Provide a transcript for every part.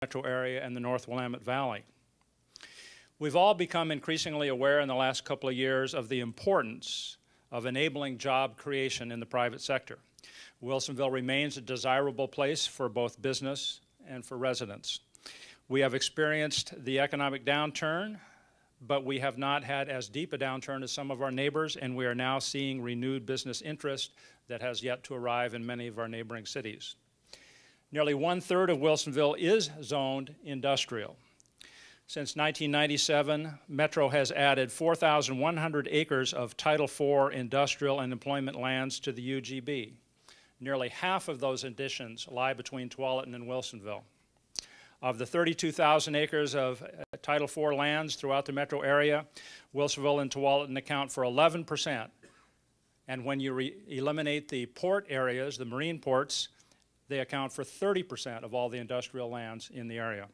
metro area and the North Willamette Valley. We've all become increasingly aware in the last couple of years of the importance of enabling job creation in the private sector. Wilsonville remains a desirable place for both business and for residents. We have experienced the economic downturn, but we have not had as deep a downturn as some of our neighbors, and we are now seeing renewed business interest that has yet to arrive in many of our neighboring cities. Nearly 1/3 of Wilsonville is zoned industrial. Since 1997, Metro has added 4,100 acres of Title IV industrial and employment lands to the UGB. Nearly half of those additions lie between Tualatin and Wilsonville. Of the 32,000 acres of Title IV lands throughout the metro area, Wilsonville and Tualatin account for 11%. And when you eliminate the port areas, the marine ports, they account for 30% of all the industrial lands in the area.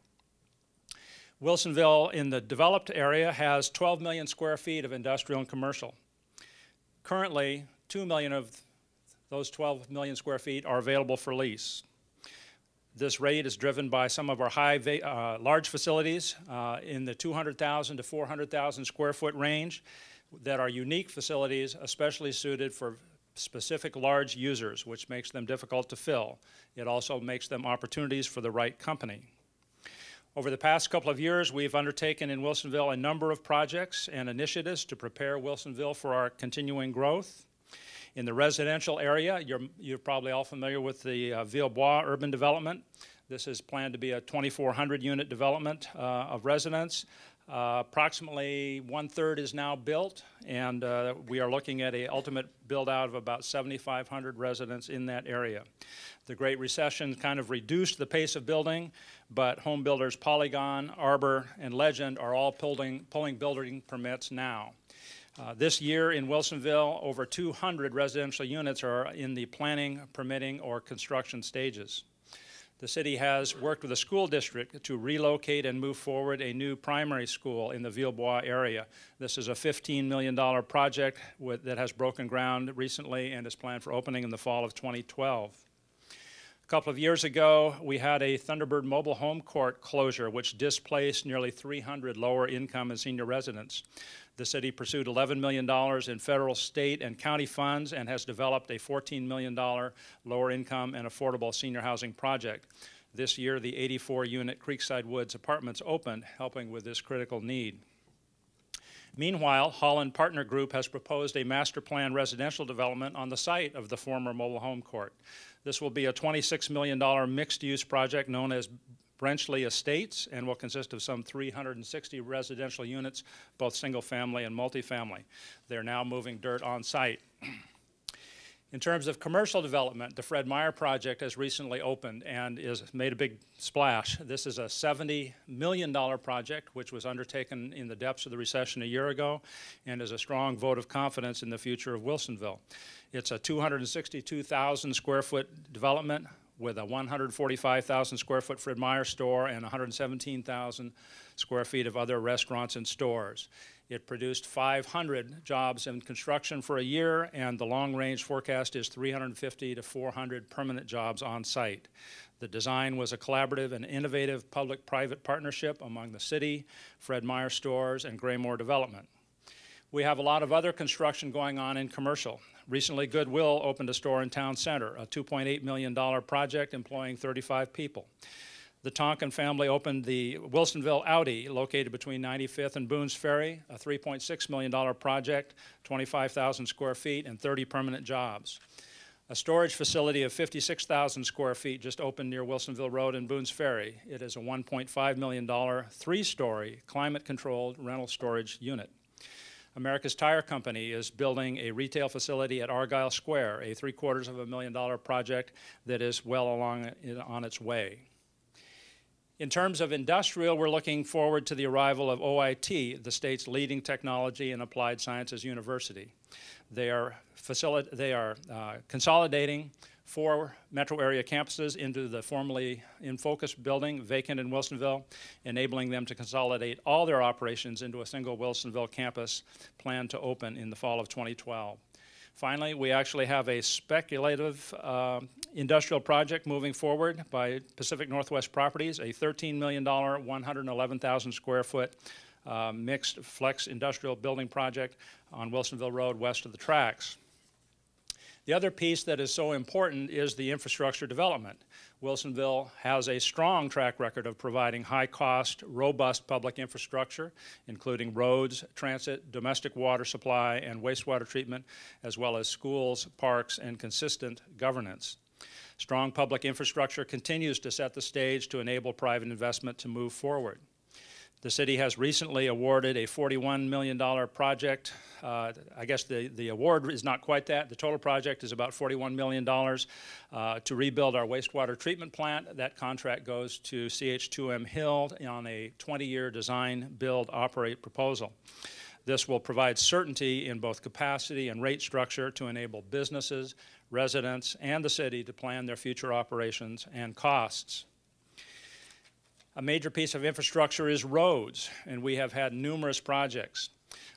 Wilsonville in the developed area has 12 million square feet of industrial and commercial. Currently, 2 million of those 12 million square feet are available for lease. This rate is driven by some of our large facilities in the 200,000 to 400,000 square foot range that are unique facilities, especially suited for specific large users, which makes them difficult to fill. It also makes them opportunities for the right company. Over the past couple of years, we've undertaken in Wilsonville a number of projects and initiatives to prepare Wilsonville for our continuing growth. In the residential area, you're probably all familiar with the Villebois urban development. This is planned to be a 2,400 unit development of residents. Approximately 1/3 is now built, and we are looking at an ultimate build out of about 7,500 residents in that area. The Great Recession kind of reduced the pace of building, but home builders Polygon, Arbor, and Legend are all pulling building permits now. This year in Wilsonville, over 200 residential units are in the planning, permitting, or construction stages. The city has worked with the school district to relocate and move forward a new primary school in the Villebois area. This is a $15 million project that has broken ground recently and is planned for opening in the fall of 2012. A couple of years ago, we had a Thunderbird mobile home court closure, which displaced nearly 300 lower income and senior residents. The city pursued $11 million in federal, state, and county funds and has developed a $14 million lower income and affordable senior housing project. This year, the 84-unit Creekside Woods apartments opened, helping with this critical need. Meanwhile, Holland Partner Group has proposed a master plan residential development on the site of the former mobile home court. This will be a $26 million mixed-use project known as Brenchley Estates and will consist of some 360 residential units, both single-family and multifamily. They're now moving dirt on site. In terms of commercial development, the Fred Meyer project has recently opened and made a big splash. This is a $70 million project which was undertaken in the depths of the recession a year ago and is a strong vote of confidence in the future of Wilsonville. It's a 262,000 square foot development with a 145,000 square foot Fred Meyer store and 117,000 square feet of other restaurants and stores. It produced 500 jobs in construction for a year, and the long-range forecast is 350 to 400 permanent jobs on site. The design was a collaborative and innovative public-private partnership among the city, Fred Meyer stores, and Graymore Development. We have a lot of other construction going on in commercial. Recently, Goodwill opened a store in Town Center, a $2.8 million project employing 35 people. The Tonkin family opened the Wilsonville Audi, located between 95th and Boone's Ferry, a $3.6 million project, 25,000 square feet, and 30 permanent jobs. A storage facility of 56,000 square feet just opened near Wilsonville Road and Boone's Ferry. It is a $1.5 million, three-story, climate-controlled rental storage unit. America's Tire Company is building a retail facility at Argyle Square, a $750,000 project that is well along on its way. In terms of industrial, we're looking forward to the arrival of OIT, the state's leading technology and applied sciences university. They are consolidating 4 metro area campuses into the formerly In Focus building, vacant in Wilsonville, enabling them to consolidate all their operations into a single Wilsonville campus planned to open in the fall of 2012. Finally, we actually have a speculative industrial project moving forward by Pacific Northwest Properties, a $13 million, 111,000 square foot mixed flex industrial building project on Wilsonville Road west of the tracks. The other piece that is so important is the infrastructure development. Wilsonville has a strong track record of providing high-cost, robust public infrastructure, including roads, transit, domestic water supply, and wastewater treatment, as well as schools, parks, and consistent governance. Strong public infrastructure continues to set the stage to enable private investment to move forward. The city has recently awarded a $41 million project. I guess the award is not quite that. The total project is about $41 million to rebuild our wastewater treatment plant. That contract goes to CH2M Hill on a 20-year design, build, operate proposal. This will provide certainty in both capacity and rate structure to enable businesses, residents, and the city to plan their future operations and costs. A major piece of infrastructure is roads, and we have had numerous projects.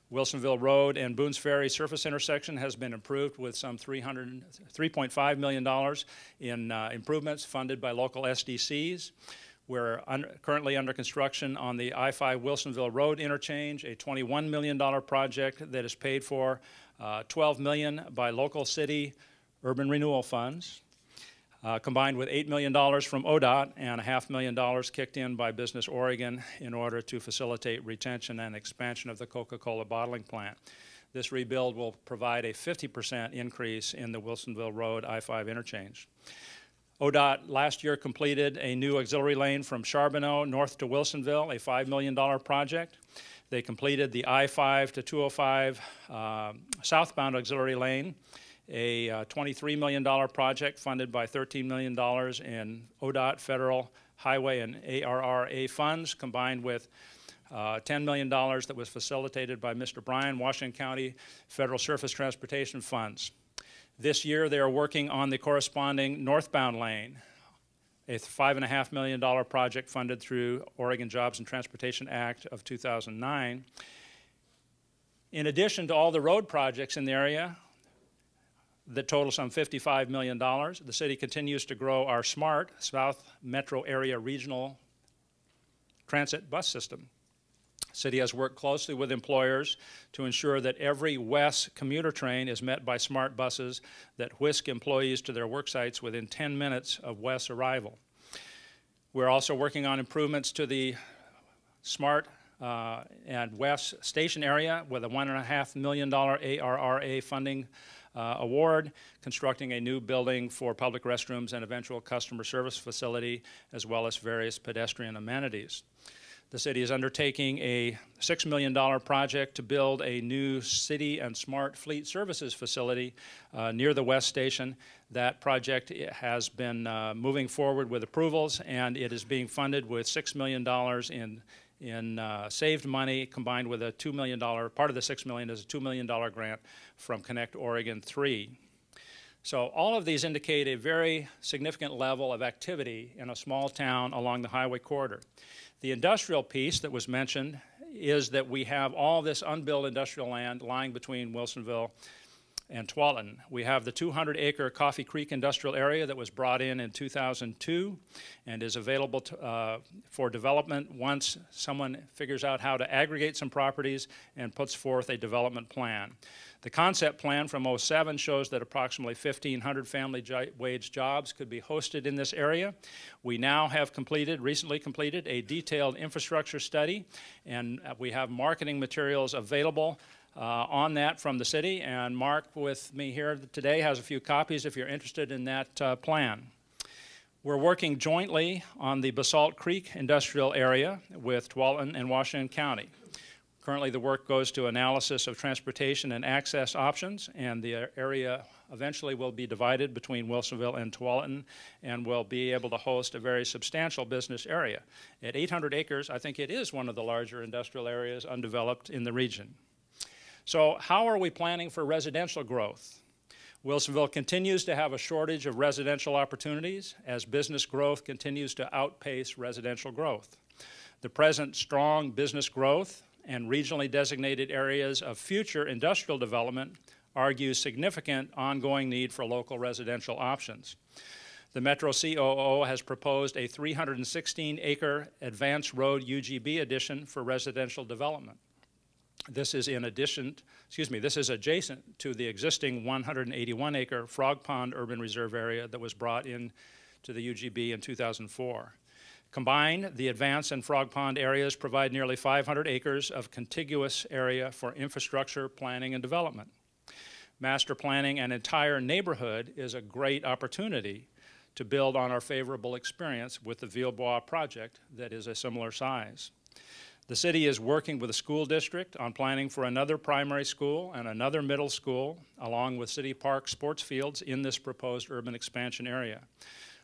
Wilsonville Road and Boones Ferry surface intersection has been improved with some $3.5 million in improvements funded by local SDCs. We're currently under construction on the I-5 Wilsonville Road interchange, a $21 million project that is paid for $12 million by local city urban renewal funds. Combined with $8 million from ODOT and $500,000 kicked in by Business Oregon in order to facilitate retention and expansion of the Coca-Cola bottling plant. This rebuild will provide a 50% increase in the Wilsonville Road I-5 interchange. ODOT last year completed a new auxiliary lane from Charbonneau north to Wilsonville, a $5 million project. They completed the I-5 to 205 southbound auxiliary lane, a $23 million project funded by $13 million in ODOT, federal, highway, and ARRA funds, combined with $10 million that was facilitated by Mr. Bryan, Washington County Federal Surface Transportation Funds. This year, they are working on the corresponding northbound lane, a $5.5 million project funded through Oregon Jobs and Transportation Act of 2009. In addition to all the road projects in the area, that total some $55 million. The city continues to grow our SMART, South Metro Area Regional Transit Bus System. The city has worked closely with employers to ensure that every WES commuter train is met by SMART buses that whisk employees to their work sites within 10 minutes of WES arrival. We're also working on improvements to the SMART and WES station area with a $1.5 million ARRA funding award, constructing a new building for public restrooms and eventual customer service facility, as well as various pedestrian amenities. The city is undertaking a $6 million project to build a new city and smart fleet services facility near the West Station. That project has been moving forward with approvals, and it is being funded with $6 million in saved money, combined with a $2 million, part of the $6 million is a $2 million grant from Connect Oregon 3. So all of these indicate a very significant level of activity in a small town along the highway corridor. The industrial piece that was mentioned is that we have all this unbuilt industrial land lying between Wilsonville and Tualatin. We have the 200-acre Coffee Creek industrial area that was brought in 2002 and is available for development once someone figures out how to aggregate some properties and puts forth a development plan. The concept plan from '07 shows that approximately 1,500 family wage jobs could be hosted in this area. We now have recently completed a detailed infrastructure study, and we have marketing materials available on that from the city, and Mark with me here today has a few copies if you're interested in that plan. We're working jointly on the Basalt Creek industrial area with Tualatin and Washington County. Currently the work goes to analysis of transportation and access options, and the area eventually will be divided between Wilsonville and Tualatin and will be able to host a very substantial business area. At 800 acres, I think it is one of the larger industrial areas undeveloped in the region. So how are we planning for residential growth? Wilsonville continues to have a shortage of residential opportunities as business growth continues to outpace residential growth. The present strong business growth and regionally designated areas of future industrial development argues significant ongoing need for local residential options. The Metro COO has proposed a 316-acre Advance Road UGB addition for residential development. This is adjacent to the existing 181-acre Frog Pond Urban Reserve area that was brought in to the UGB in 2004. Combined, the Advance and Frog Pond areas provide nearly 500 acres of contiguous area for infrastructure planning and development. Master planning an entire neighborhood is a great opportunity to build on our favorable experience with the Villebois project that is a similar size. The city is working with the school district on planning for another primary school and another middle school, along with city park sports fields in this proposed urban expansion area.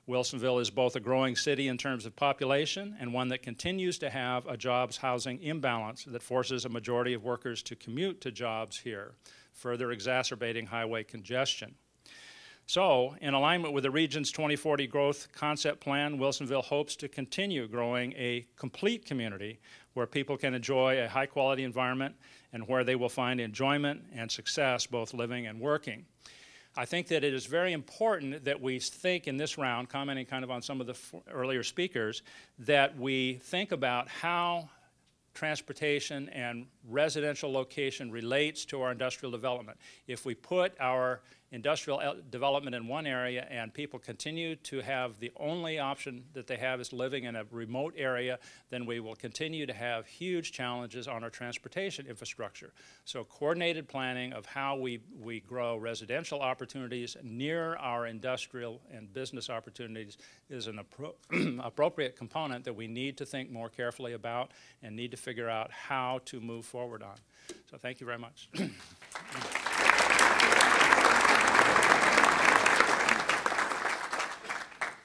Wilsonville is both a growing city in terms of population and one that continues to have a jobs housing imbalance that forces a majority of workers to commute to jobs here, further exacerbating highway congestion. So, in alignment with the region's 2040 growth concept plan, Wilsonville hopes to continue growing a complete community where people can enjoy a high-quality environment and where they will find enjoyment and success both living and working. I think that it is very important that we think in this round, commenting kind of on some of the earlier speakers, that we think about how transportation and residential location relates to our industrial development. If we put our industrial development in one area and people continue to have the only option that they have is living in a remote area, then we will continue to have huge challenges on our transportation infrastructure. So coordinated planning of how we grow residential opportunities near our industrial and business opportunities is an appropriate component that we need to think more carefully about and need to figure out how to move forward on. So thank you very much.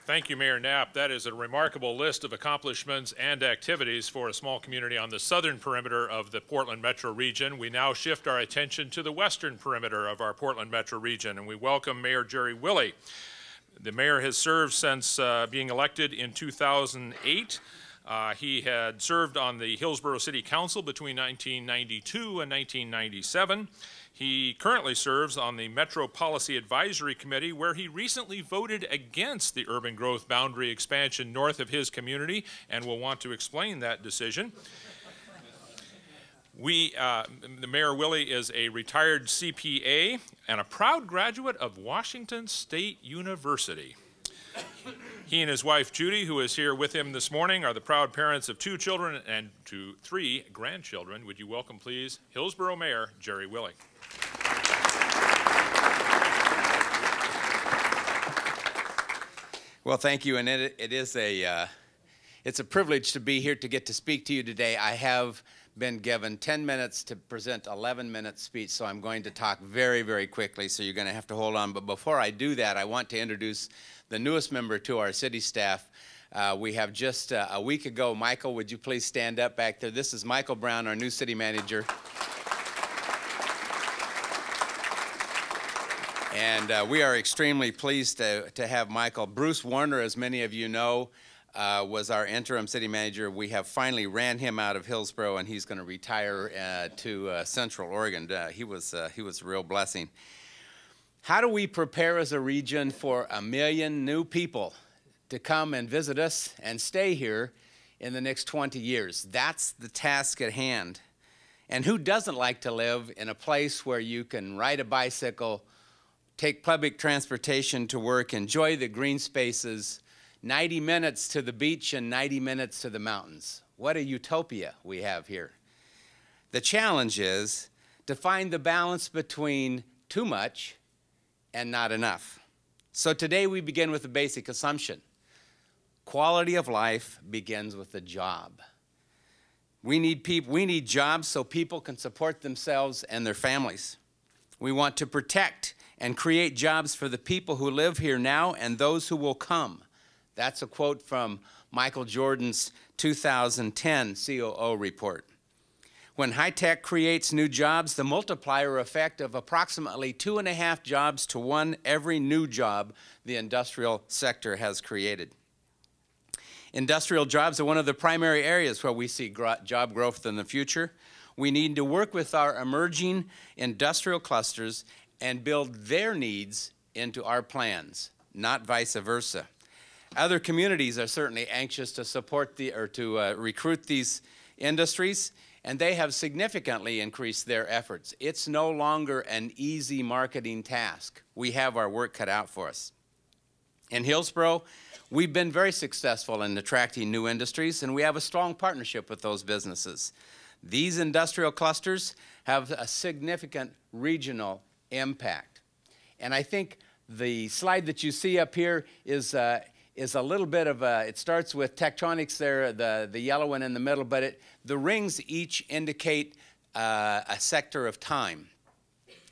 Thank you, Mayor Knapp. That is a remarkable list of accomplishments and activities for a small community on the southern perimeter of the Portland metro region. We now shift our attention to the western perimeter of our Portland metro region, and we welcome Mayor Jerry Willey. The mayor has served since being elected in 2008. He had served on the Hillsborough City Council between 1992 and 1997. He currently serves on the Metro Policy Advisory Committee, where he recently voted against the urban growth boundary expansion north of his community and will want to explain that decision. The Mayor Willey is a retired CPA and a proud graduate of Washington State University. He and his wife, Judy, who is here with him this morning, are the proud parents of 2 children and 3 grandchildren. Would you welcome, please, Hillsborough Mayor Jerry Willey. Well, thank you, and it's a privilege to be here to get to speak to you today. I have been given 10 minutes to present 11-minute speech, so I'm going to talk very, very quickly, so you're going to have to hold on. But before I do that, I want to introduce the newest member to our city staff. We have just a week ago, Michael, would you please stand up back there? This is Michael Brown, our new city manager. And we are extremely pleased to have Michael. Bruce Warner, as many of you know, was our interim city manager. We have finally ran him out of Hillsborough, and he's going to retire to Central Oregon. He was a real blessing. How do we prepare as a region for 1 million new people to come and visit us and stay here in the next 20 years? That's the task at hand. And who doesn't like to live in a place where you can ride a bicycle, take public transportation to work, enjoy the green spaces, 90 minutes to the beach and 90 minutes to the mountains? What a utopia we have here. The challenge is to find the balance between too much and not enough. So today we begin with a basic assumption. Quality of life begins with a job. We need jobs so people can support themselves and their families. We want to protect and create jobs for the people who live here now and those who will come. That's a quote from Michael Jordan's 2010 COO report. When high-tech creates new jobs, the multiplier effect of approximately 2.5 jobs to 1 every new job the industrial sector has created. Industrial jobs are one of the primary areas where we see job growth in the future. We need to work with our emerging industrial clusters and build their needs into our plans, not vice versa. Other communities are certainly anxious to support to recruit these industries, and they have significantly increased their efforts. It's no longer an easy marketing task. We have our work cut out for us. In Hillsborough, we've been very successful in attracting new industries, and we have a strong partnership with those businesses. These industrial clusters have a significant regional impact. And I think the slide that you see up here is a little bit of it starts with tectonics there, the yellow one in the middle, but the rings each indicate a sector of time,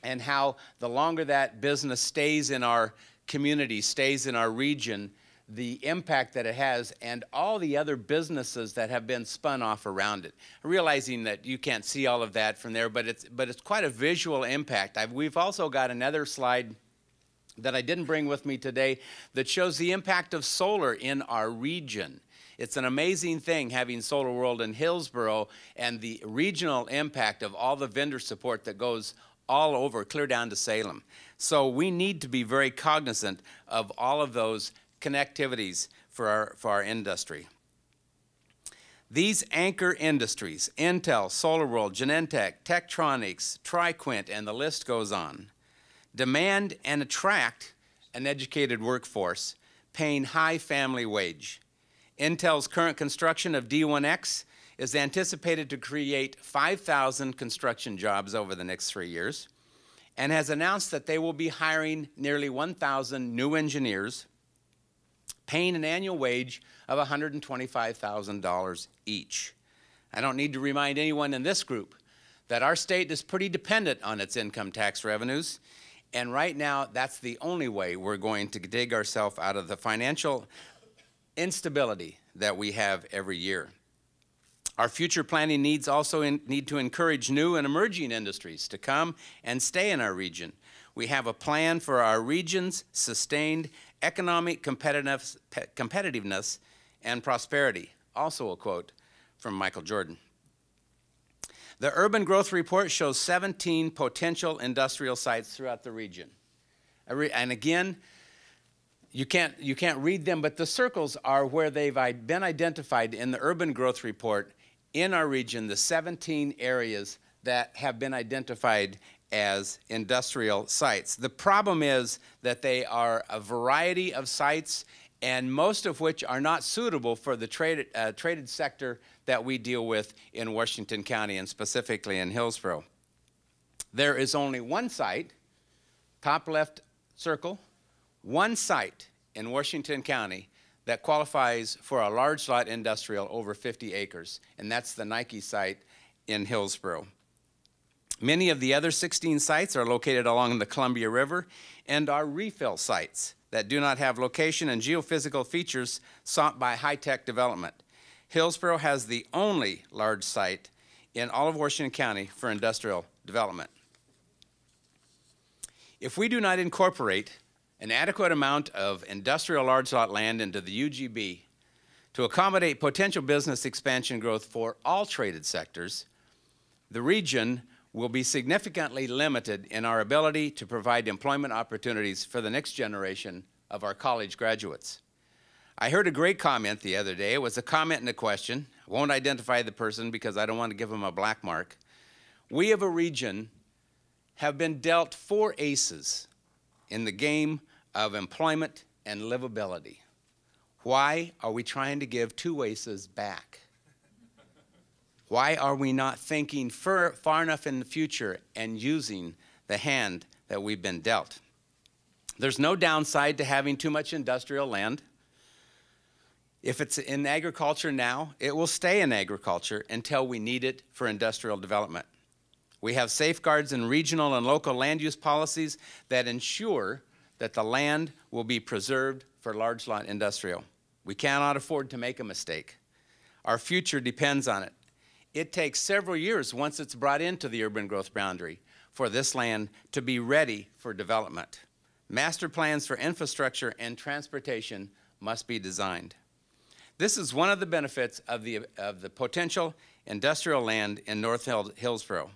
and how the longer that business stays in our community, stays in our region, the impact that it has, and all the other businesses that have been spun off around it. Realizing that you can't see all of that from there, but it's quite a visual impact. We've also got another slide that I didn't bring with me today that shows the impact of solar in our region. It's an amazing thing having Solar World in Hillsborough and the regional impact of all the vendor support that goes all over, clear down to Salem. So we need to be very cognizant of all of those connectivities for our industry. These anchor industries, Intel, SolarWorld, Genentech, Tektronix, TriQuint, and the list goes on, demand and attract an educated workforce paying high family wage. Intel's current construction of D1X is anticipated to create 5,000 construction jobs over the next 3 years, and has announced that they will be hiring nearly 1,000 new engineers, paying an annual wage of $125,000 each. I don't need to remind anyone in this group that our state is pretty dependent on its income tax revenues, and right now that's the only way we're going to dig ourselves out of the financial instability that we have every year. Our future planning needs also need to encourage new and emerging industries to come and stay in our region. We have a plan for our region's sustained economic competitiveness and prosperity. Also a quote from Michael Jordan. The Urban Growth Report shows 17 potential industrial sites throughout the region. And again, you can't read them, but the circles are where they've been identified in the Urban Growth Report in our region, the 17 areas that have been identified as industrial sites. The problem is that they are a variety of sites, and most of which are not suitable for the traded sector that we deal with in Washington County, and specifically in Hillsborough. There is only one site, top left circle, one site in Washington County that qualifies for a large lot industrial over 50 acres, and that's the Nike site in Hillsborough. Many of the other 16 sites are located along the Columbia River and are refill sites that do not have location and geophysical features sought by high-tech development. Hillsborough has the only large site in all of Washington County for industrial development. If we do not incorporate an adequate amount of industrial large lot land into the UGB to accommodate potential business expansion growth for all traded sectors, the region will be significantly limited in our ability to provide employment opportunities for the next generation of our college graduates. I heard a great comment the other day. It was a comment and a question. I won't identify the person because I don't want to give them a black mark. We of a region have been dealt 4 aces in the game of employment and livability. Why are we trying to give 2 aces back? Why are we not thinking far enough in the future and using the hand that we've been dealt? There's no downside to having too much industrial land. If it's in agriculture now, it will stay in agriculture until we need it for industrial development. We have safeguards in regional and local land use policies that ensure that the land will be preserved for large lot industrial. We cannot afford to make a mistake. Our future depends on it. It takes several years once it's brought into the urban growth boundary for this land to be ready for development. Master plans for infrastructure and transportation must be designed. This is one of the benefits of the potential industrial land in North Hillsborough.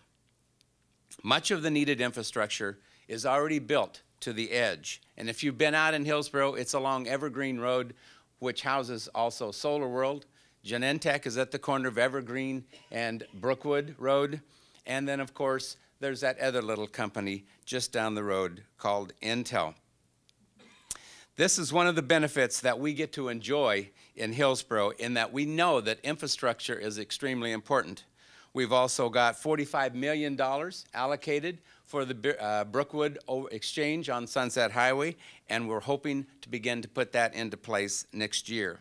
Much of the needed infrastructure is already built to the edge. And if you've been out in Hillsborough, it's along Evergreen Road, which houses also Solar World. Genentech is at the corner of Evergreen and Brookwood Road. And then, of course, there's that other little company just down the road called Intel. This is one of the benefits that we get to enjoy in Hillsborough, in that we know that infrastructure is extremely important. We've also got $45 million allocated for the Brookwood Exchange on Sunset Highway, and we're hoping to begin to put that into place next year.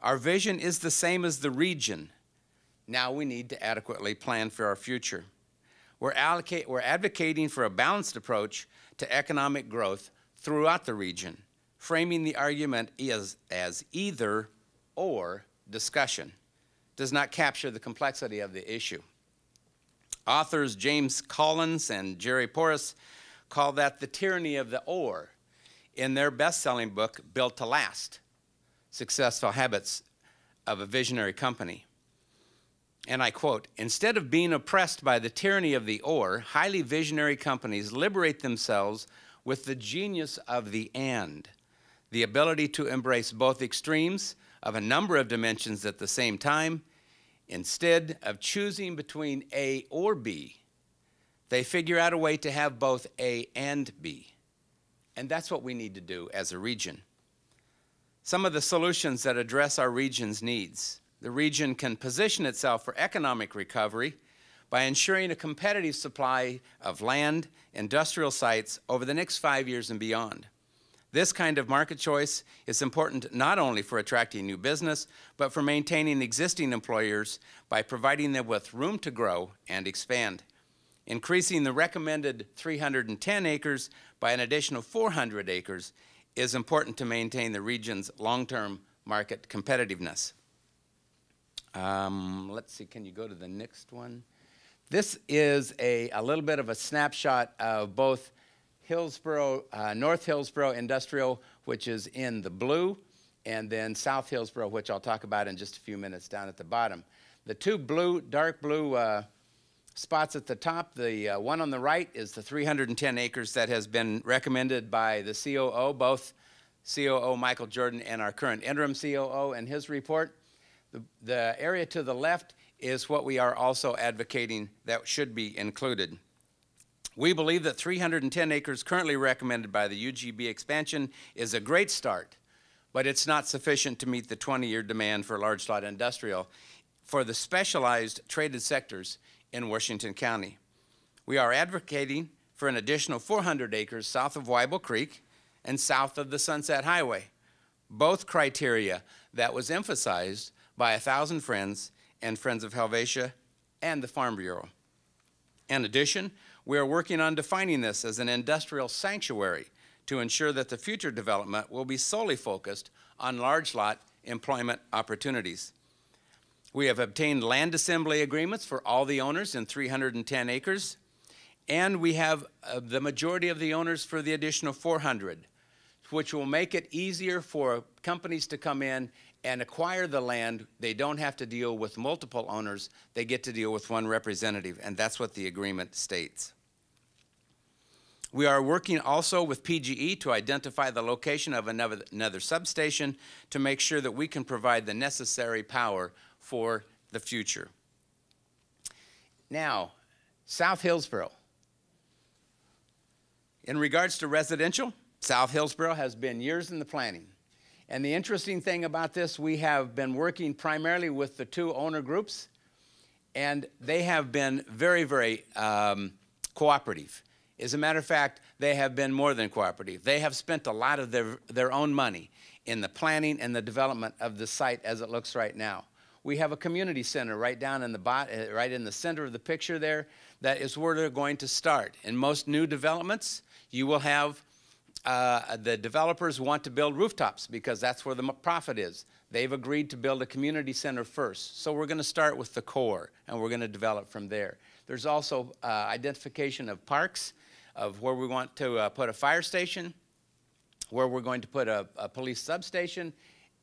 Our vision is the same as the region. Now we need to adequately plan for our future. We're advocating for a balanced approach to economic growth throughout the region, framing the argument as either or discussion. Does not capture the complexity of the issue. Authors James Collins and Jerry Porras call that the tyranny of the or in their best-selling book, Built to Last: Successful Habits of a Visionary Company. And I quote, "Instead of being oppressed by the tyranny of the or, highly visionary companies liberate themselves with the genius of the and, the ability to embrace both extremes of a number of dimensions at the same time. Instead of choosing between A or B, they figure out a way to have both A and B." And that's what we need to do as a region. Some of the solutions that address our region's needs. The region can position itself for economic recovery by ensuring a competitive supply of land, industrial sites over the next 5 years and beyond. This kind of market choice is important not only for attracting new business, but for maintaining existing employers by providing them with room to grow and expand. Increasing the recommended 310 acres by an additional 400 acres is important to maintain the region's long-term market competitiveness. Let's see, can you go to the next one? This is a little bit of a snapshot of both Hillsborough, North Hillsborough Industrial, which is in the blue, and then South Hillsborough, which I'll talk about in just a few minutes down at the bottom. The two blue, dark blue spots at the top, the one on the right is the 310 acres that has been recommended by the COO, both COO Michael Jordan and our current interim COO in his report. The area to the left is what we are also advocating that should be included. We believe that 310 acres currently recommended by the UGB expansion is a great start, but it's not sufficient to meet the 20-year demand for large lot industrial for the specialized traded sectors in Washington County. We are advocating for an additional 400 acres south of Weibel Creek and south of the Sunset Highway, both criteria that was emphasized by 1,000 Friends and Friends of Helvetia and the Farm Bureau. In addition, we are working on defining this as an industrial sanctuary to ensure that the future development will be solely focused on large lot employment opportunities. We have obtained land assembly agreements for all the owners in 310 acres, and we have the majority of the owners for the additional 400, which will make it easier for companies to come in and acquire the land. They don't have to deal with multiple owners. They get to deal with one representative, and that's what the agreement states. We are working also with PGE to identify the location of another substation to make sure that we can provide the necessary power for the future. Now, South Hillsborough. In regards to residential, South Hillsborough has been years in the planning. And the interesting thing about this, we have been working primarily with the two owner groups, and they have been very, very cooperative. As a matter of fact, they have been more than cooperative. They have spent a lot of their own money in the planning and the development of the site as it looks right now. We have a community center right down in right in the center of the picture there. That is where they're going to start. In most new developments, you will have the developers want to build rooftops because that's where the profit is. They've agreed to build a community center first. So we're going to start with the core, and we're going to develop from there. There's also identification of parks, of where we want to put a fire station, where we're going to put a police substation,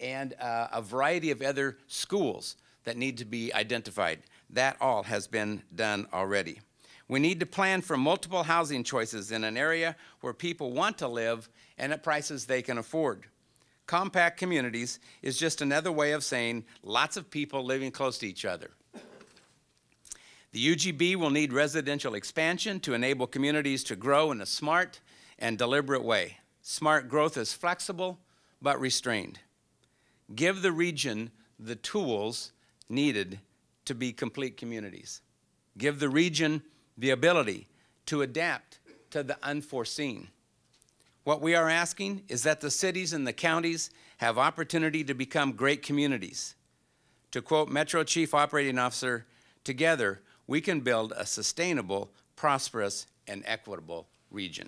and a variety of other schools that need to be identified. That all has been done already. We need to plan for multiple housing choices in an area where people want to live and at prices they can afford. Compact communities is just another way of saying lots of people living close to each other. The UGB will need residential expansion to enable communities to grow in a smart and deliberate way. Smart growth is flexible but restrained. Give the region the tools needed to be complete communities. Give the region the ability to adapt to the unforeseen. What we are asking is that the cities and the counties have opportunity to become great communities. To quote Metro Chief Operating Officer, together we can build a sustainable, prosperous, and equitable region.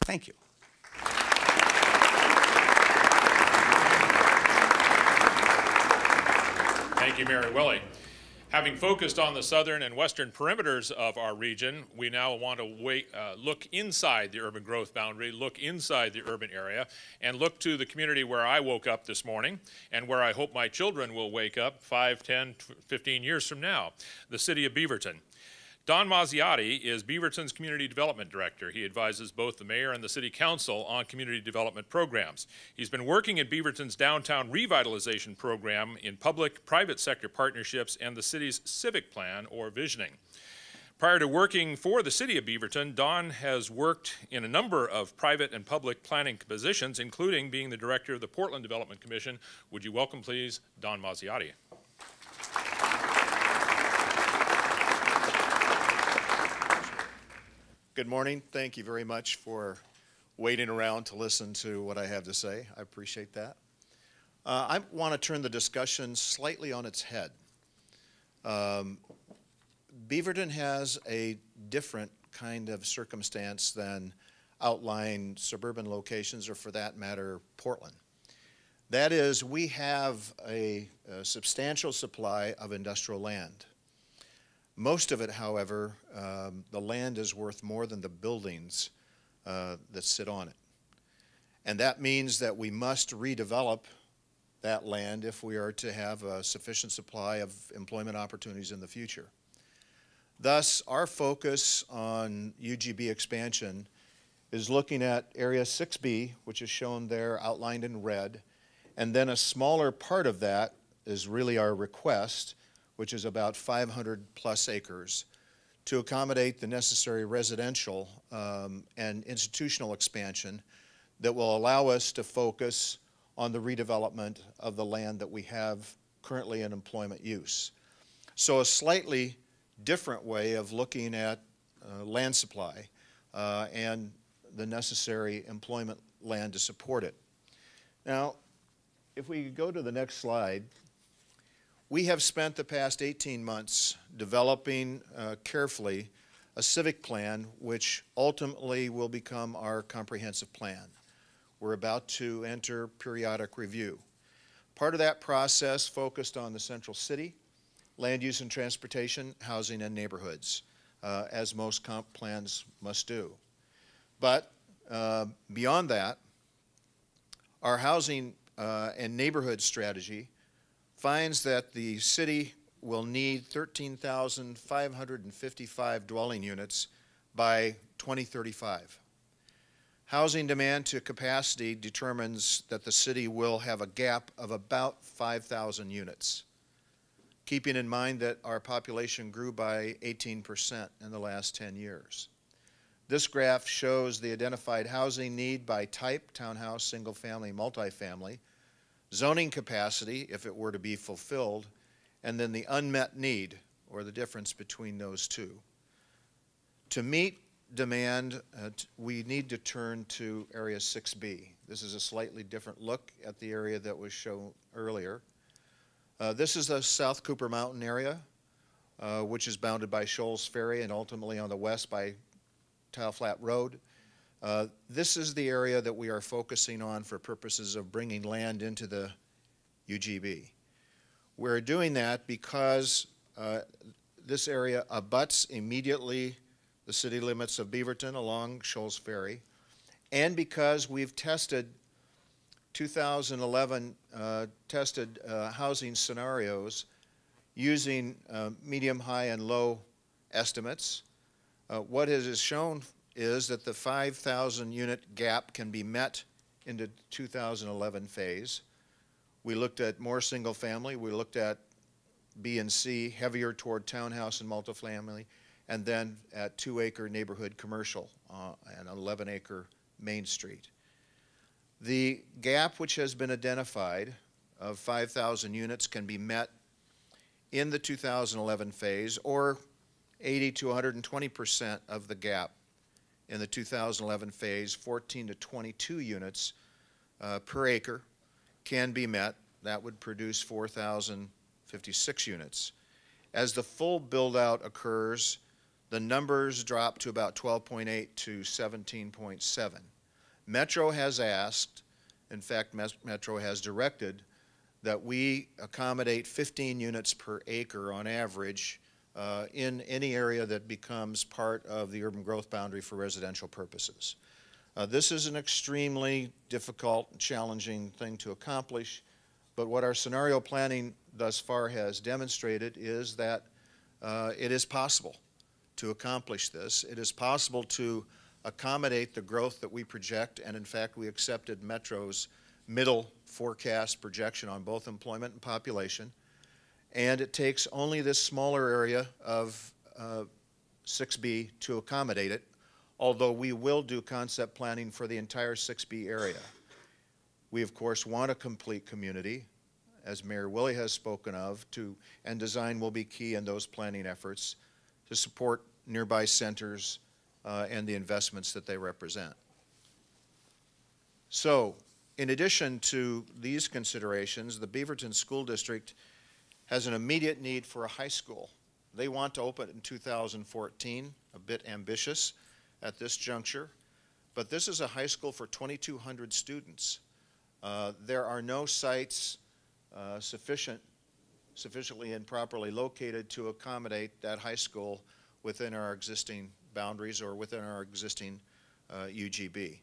Thank you. Thank you, Mayor Willie. Having focused on the southern and western perimeters of our region, we now want to look inside the urban growth boundary, look inside the urban area, and look to the community where I woke up this morning and where I hope my children will wake up 5, 10, 15 years from now, the city of Beaverton. Don Mazziotti is Beaverton's Community Development Director. He advises both the mayor and the city council on community development programs. He's been working in Beaverton's downtown revitalization program in public-private sector partnerships and the city's civic plan or visioning. Prior to working for the city of Beaverton, Don has worked in a number of private and public planning positions, including being the director of the Portland Development Commission. Would you welcome, please, Don Mazziotti? Good morning. Thank you very much for waiting around to listen to what I have to say. I appreciate that. I want to turn the discussion slightly on its head. Beaverton has a different kind of circumstance than outlying suburban locations, or for that matter, Portland. That is, we have a substantial supply of industrial land. Most of it, however, the land is worth more than the buildings that sit on it. And that means that we must redevelop that land if we are to have a sufficient supply of employment opportunities in the future. Thus, our focus on UGB expansion is looking at Area 6B, which is shown there outlined in red, and then a smaller part of that is really our request, which is about 500 plus acres, to accommodate the necessary residential and institutional expansion that will allow us to focus on the redevelopment of the land that we have currently in employment use. So a slightly different way of looking at land supply and the necessary employment land to support it. Now, if we go to the next slide, we have spent the past 18 months developing carefully a civic plan which ultimately will become our comprehensive plan. We're about to enter periodic review. Part of that process focused on the central city, land use and transportation, housing and neighborhoods, as most comp plans must do. But beyond that, our housing and neighborhood strategy finds that the city will need 13,555 dwelling units by 2035. Housing demand to capacity determines that the city will have a gap of about 5,000 units, keeping in mind that our population grew by 18% in the last 10 years. This graph shows the identified housing need by type, townhouse, single-family, multifamily, zoning capacity, if it were to be fulfilled, and then the unmet need, or the difference between those two. To meet demand, we need to turn to Area 6B. This is a slightly different look at the area that was shown earlier. This is the South Cooper Mountain area, which is bounded by Shoals Ferry and ultimately on the west by Tile Flat Road. This is the area that we are focusing on for purposes of bringing land into the UGB. We're doing that because this area abuts immediately the city limits of Beaverton along Shoals Ferry, and because we've tested 2011 tested housing scenarios using medium, high, and low estimates What it has shown is that the 5,000 unit gap can be met in the 2011 phase. We looked at more single family, we looked at B and C, heavier toward townhouse and multifamily, and then at 2-acre neighborhood commercial and 11-acre Main Street. The gap which has been identified of 5,000 units can be met in the 2011 phase, or 80 to 120% of the gap in the 2011 phase, 14 to 22 units per acre can be met. That would produce 4,056 units. As the full build-out occurs, the numbers drop to about 12.8 to 17.7. Metro has asked, in fact, Metro has directed, that we accommodate 15 units per acre on average in any area that becomes part of the urban growth boundary for residential purposes. This is an extremely difficult and challenging thing to accomplish, but what our scenario planning thus far has demonstrated is that it is possible to accomplish this. It is possible to accommodate the growth that we project, and in fact we accepted Metro's middle forecast projection on both employment and population, and it takes only this smaller area of 6B to accommodate it, although we will do concept planning for the entire 6B area. We, of course, want a complete community, as Mayor Willie has spoken of, and design will be key in those planning efforts to support nearby centers and the investments that they represent. So, in addition to these considerations, the Beaverton School District has an immediate need for a high school. They want to open it in 2014, a bit ambitious at this juncture, but this is a high school for 2,200 students. There are no sites sufficiently and properly located to accommodate that high school within our existing boundaries or within our existing UGB.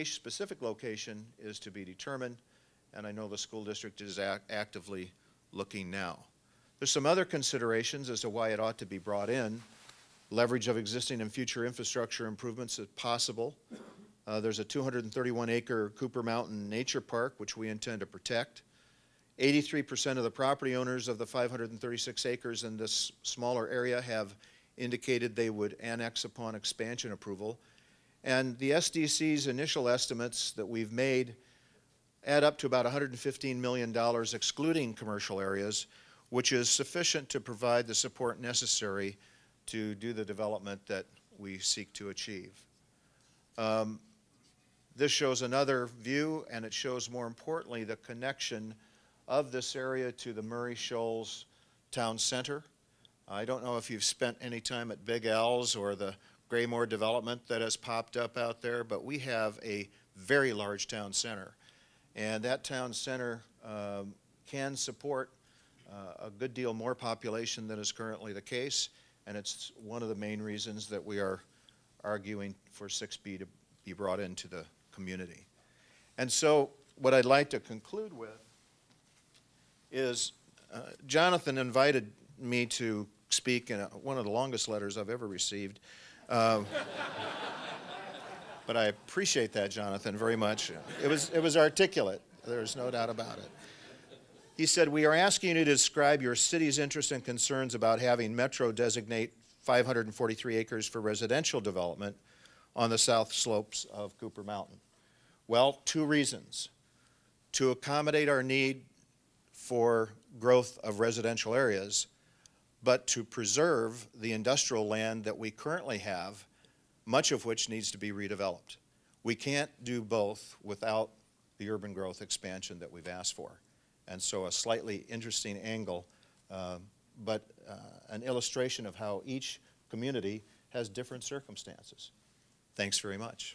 Specific location is to be determined, and I know the school district is actively looking now. There's some other considerations as to why it ought to be brought in. Leverage of existing and future infrastructure improvements if possible. There's a 231-acre Cooper Mountain Nature Park, which we intend to protect. 83% of the property owners of the 536 acres in this smaller area have indicated they would annex upon expansion approval. And the SDC's initial estimates that we've made add up to about $115 million excluding commercial areas, which is sufficient to provide the support necessary to do the development that we seek to achieve. This shows another view, and it shows, more importantly, the connection of this area to the Murray Shoals Town Center. I don't know if you've spent any time at Big Al's or the Graymore development that has popped up out there, but we have a very large town center. And that town center can support a good deal more population than is currently the case, and it's one of the main reasons that we are arguing for 6B to be brought into the community. And so what I'd like to conclude with is Jonathan invited me to speak in one of the longest letters I've ever received. But I appreciate that, Jonathan, very much. It was articulate. There's no doubt about it. He said, "We are asking you to describe your city's interest and concerns about having Metro designate 543 acres for residential development on the south slopes of Cooper Mountain." Well, two reasons. To accommodate our need for growth of residential areas, but to preserve the industrial land that we currently have, much of which needs to be redeveloped. We can't do both without the urban growth expansion that we've asked for. And so a slightly interesting angle, but an illustration of how each community has different circumstances. Thanks very much.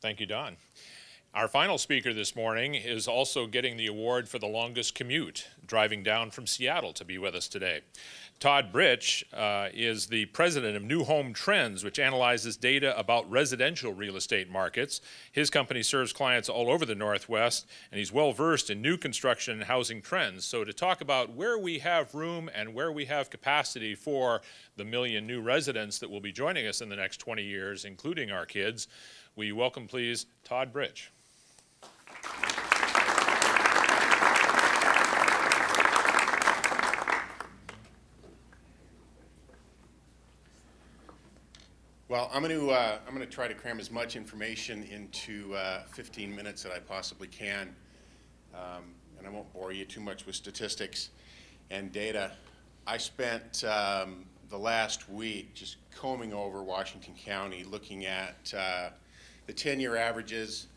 Thank you, Don. Our final speaker this morning is also getting the award for the longest commute, driving down from Seattle to be with us today. Todd Britch is the president of New Home Trends, which analyzes data about residential real estate markets. His company serves clients all over the Northwest, and he's well versed in new construction and housing trends. So to talk about where we have room and where we have capacity for the 1 million new residents that will be joining us in the next 20 years, including our kids, we welcome, please, Todd Britch. Well, I'm going to try to cram as much information into 15 minutes that I possibly can, and I won't bore you too much with statistics and data. I spent the last week just combing over Washington County, looking at the 10-year averages,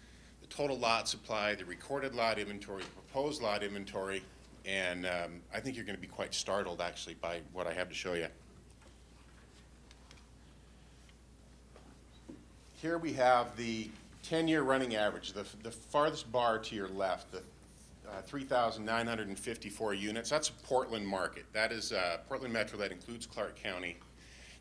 the total lot supply, the recorded lot inventory, the proposed lot inventory, and I think you're going to be quite startled, actually, by what I have to show you. Here we have the 10-year running average, the farthest bar to your left, the 3,954 units. That's a Portland market. That is Portland Metro. That includes Clark County.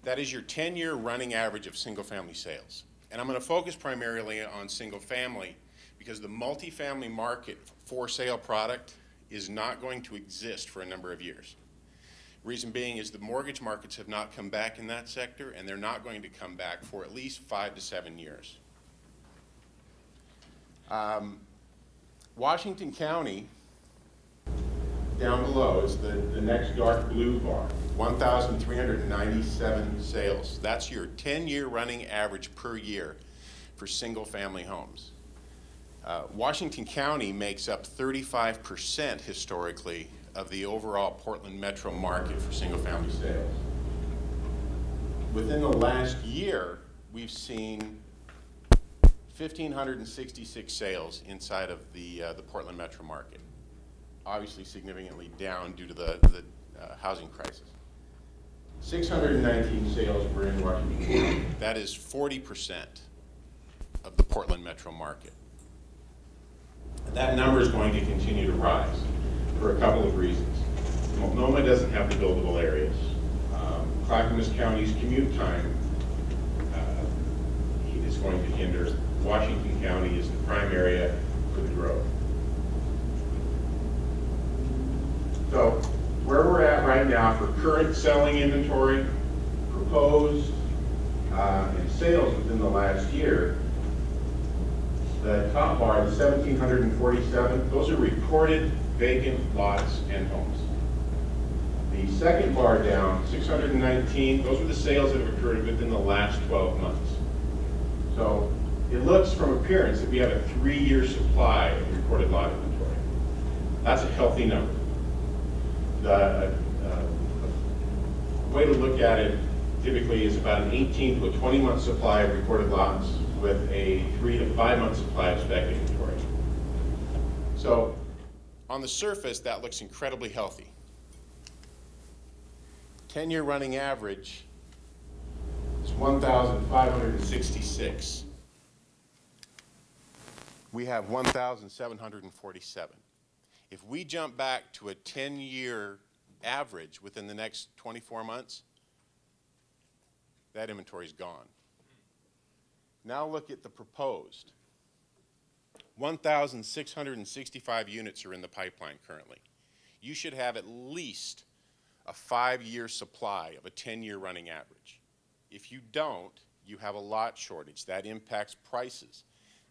That is your 10-year running average of single-family sales. And I'm going to focus primarily on single-family because the multifamily market for sale product is not going to exist for a number of years. Reason being is the mortgage markets have not come back in that sector, and they're not going to come back for at least 5 to 7 years. Washington County, down below, is the next dark blue bar, 1,397 sales. That's your 10-year running average per year for single-family homes. Washington County makes up 35% historically of the overall Portland metro market for single-family sales. Within the last year, we've seen 1,566 sales inside of the Portland metro market, obviously significantly down due to the housing crisis. 619 sales were in Washington County. That is 40% of the Portland metro market. That number is going to continue to rise for a couple of reasons. Multnomah doesn't have the buildable areas. Clackamas County's commute time is going to hinder. Washington County is the prime area for the growth. So where we're at right now for current selling inventory, proposed, and sales within the last year, the top bar, the 1,747, those are recorded vacant lots and homes. The second bar down, 619, those are the sales that have occurred within the last 12 months. So it looks from appearance that we have a 3-year supply of recorded lot inventory. That's a healthy number. The way to look at it typically is about an 18 to a 20-month supply of recorded lots with a 3 to 5 month supply of spec inventory. So on the surface, that looks incredibly healthy. 10-year running average is 1,566. We have 1,747. If we jump back to a 10-year average within the next 24 months, that inventory is gone. Now look at the proposed. 1,665 units are in the pipeline currently. You should have at least a 5-year supply of a 10-year running average. If you don't, you have a lot shortage. That impacts prices.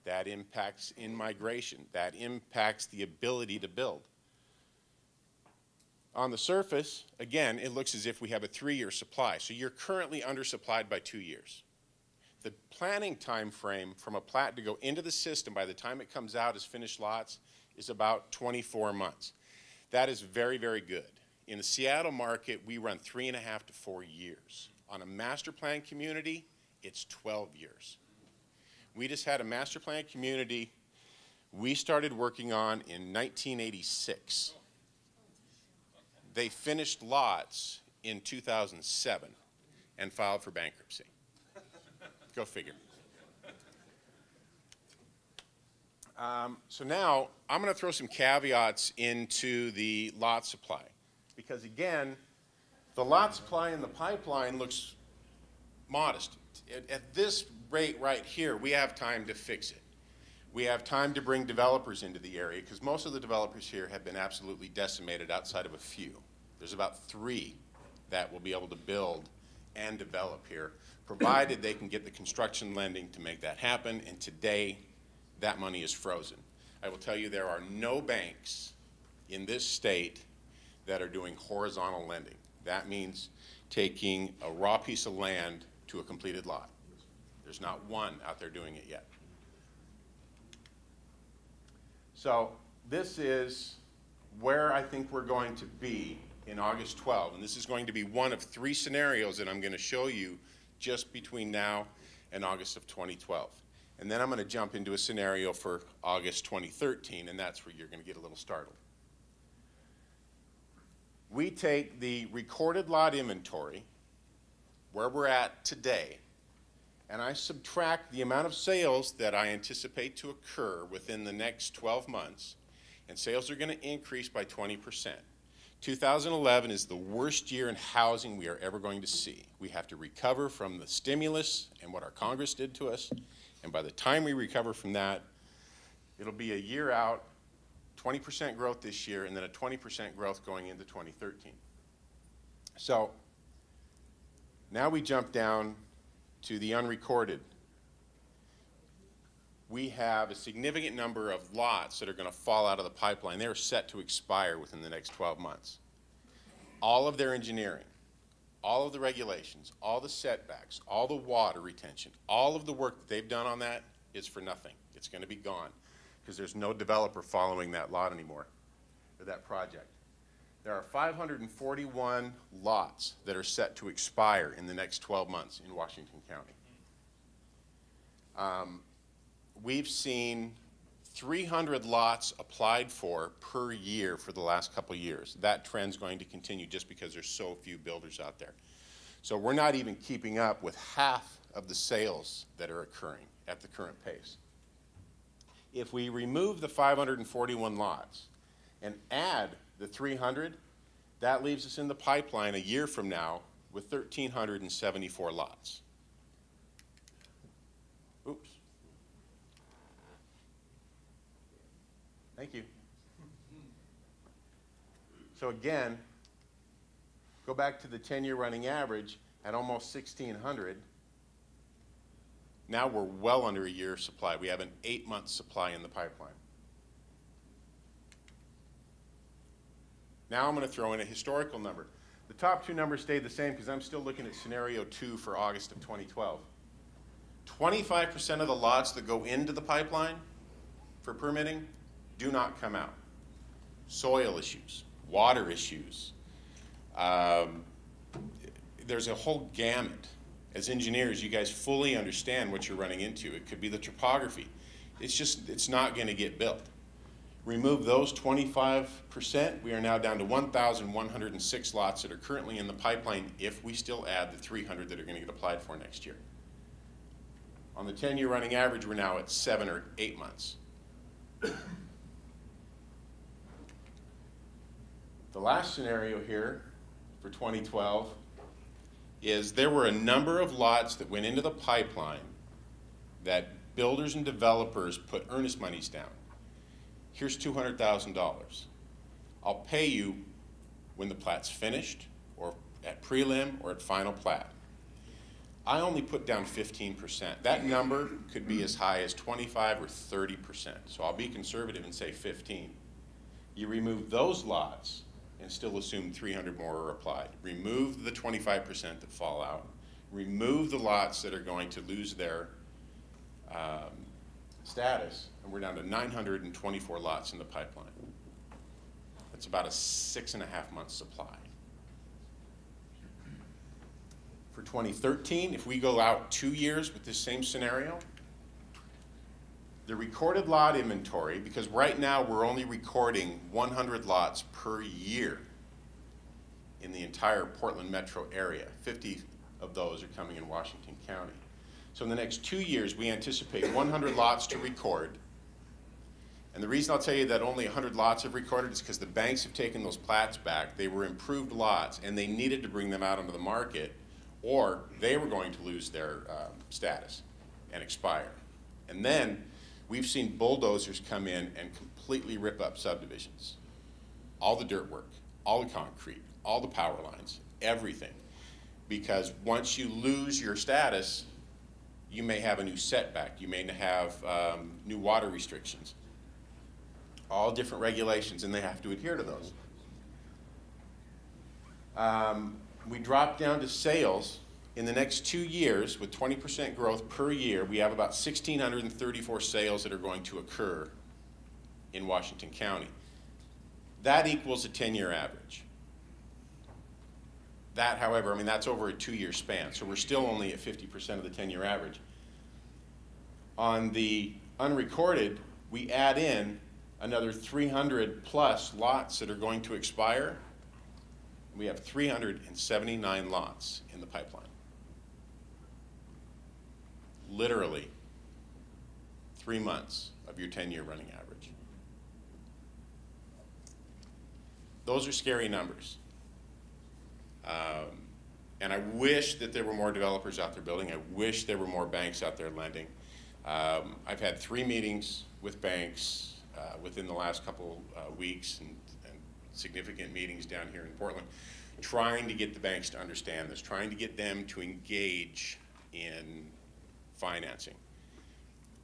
That impacts in-migration. That impacts the ability to build. On the surface, again, it looks as if we have a 3-year supply. So you're currently undersupplied by 2 years. The planning time frame from a plat to go into the system by the time it comes out as finished lots is about 24 months. That is very, very good. In the Seattle market, we run 3.5 to 4 years. On a master plan community, it's 12 years. We just had a master plan community we started working on in 1986. They finished lots in 2007 and filed for bankruptcy. Go figure. So now I'm going to throw some caveats into the lot supply, because again, the lot supply in the pipeline looks modest. At this rate right here, we have time to fix it. We have time to bring developers into the area, because most of the developers here have been absolutely decimated outside of a few. There's about 3 that will be able to build and develop here, provided they can get the construction lending to make that happen, and today that money is frozen. I will tell you, there are no banks in this state that are doing horizontal lending. That means taking a raw piece of land to a completed lot. There's not one out there doing it yet. So this is where I think we're going to be in August 12, and this is going to be one of 3 scenarios that I'm going to show you just between now and August of 2012. And then I'm going to jump into a scenario for August 2013, and that's where you're going to get a little startled. We take the recorded lot inventory, where we're at today, and I subtract the amount of sales that I anticipate to occur within the next 12 months, and sales are going to increase by 20%. 2011 is the worst year in housing we are ever going to see. We have to recover from the stimulus and what our Congress did to us, and by the time we recover from that, it'll be a year out, 20% growth this year, and then a 20% growth going into 2013. So now we jump down to the unrecorded. We have a significant number of lots that are going to fall out of the pipeline. They're set to expire within the next 12 months. All of their engineering, all of the regulations, all the setbacks, all the water retention, all of the work that they've done on that is for nothing. It's going to be gone because there's no developer following that lot anymore, or that project. There are 541 lots that are set to expire in the next 12 months in Washington County. We've seen 300 lots applied for per year for the last couple of years. That trend's going to continue just because there's so few builders out there. So we're not even keeping up with half of the sales that are occurring at the current pace. If we remove the 541 lots and add the 300, that leaves us in the pipeline a year from now with 1,374 lots. Oops. Thank you. So again, go back to the 10-year running average at almost 1,600. Now we're well under a year's supply. We have an 8-month supply in the pipeline. Now I'm going to throw in a historical number. The top 2 numbers stayed the same because I'm still looking at scenario 2 for August of 2012. 25% of the lots that go into the pipeline for permitting do not come out. Soil issues, water issues. There's a whole gamut. As engineers, you guys fully understand what you're running into. It could be the topography. It's not going to get built. Remove those 25%, we are now down to 1,106 lots that are currently in the pipeline if we still add the 300 that are going to get applied for next year. On the 10-year running average, we're now at 7 or 8 months. The last scenario here for 2012 is there were a number of lots that went into the pipeline that builders and developers put earnest monies down. Here's $200,000. I'll pay you when the plat's finished, or at prelim, or at final plat. I only put down 15%. That number could be as high as 25 or 30%. So I'll be conservative and say 15. You remove those lots and still assume 300 more are applied. Remove the 25% that fall out. Remove the lots that are going to lose their status, and we're down to 924 lots in the pipeline. That's about a 6.5-month supply. For 2013, if we go out 2 years with this same scenario, the recorded lot inventory, because right now we're only recording 100 lots per year in the entire Portland metro area. 50 of those are coming in Washington County. So in the next 2 years, we anticipate 100 lots to record And the reason I'll tell you that only 100 lots have recorded is because the banks have taken those plats back. They were improved lots, and they needed to bring them out onto the market, or they were going to lose their status and expire. And then we've seen bulldozers come in and completely rip up subdivisions. All the dirt work, all the concrete, all the power lines, everything. Because once you lose your status, you may have a new setback. You may have new water restrictions. All different regulations, and they have to adhere to those. We drop down to sales. In the next 2 years, with 20% growth per year, we have about 1,634 sales that are going to occur in Washington County. That equals a 10-year average. That, however, I mean, that's over a 2-year span, so we're still only at 50% of the 10-year average. On the unrecorded, we add in another 300 plus lots that are going to expire. We have 379 lots in the pipeline. Literally 3 months of your 10-year running average. Those are scary numbers. And I wish that there were more developers out there building. I wish there were more banks out there lending. I've had 3 meetings with banks within the last couple weeks, and significant meetings down here in Portland, trying to get the banks to understand this, trying to get them to engage in financing.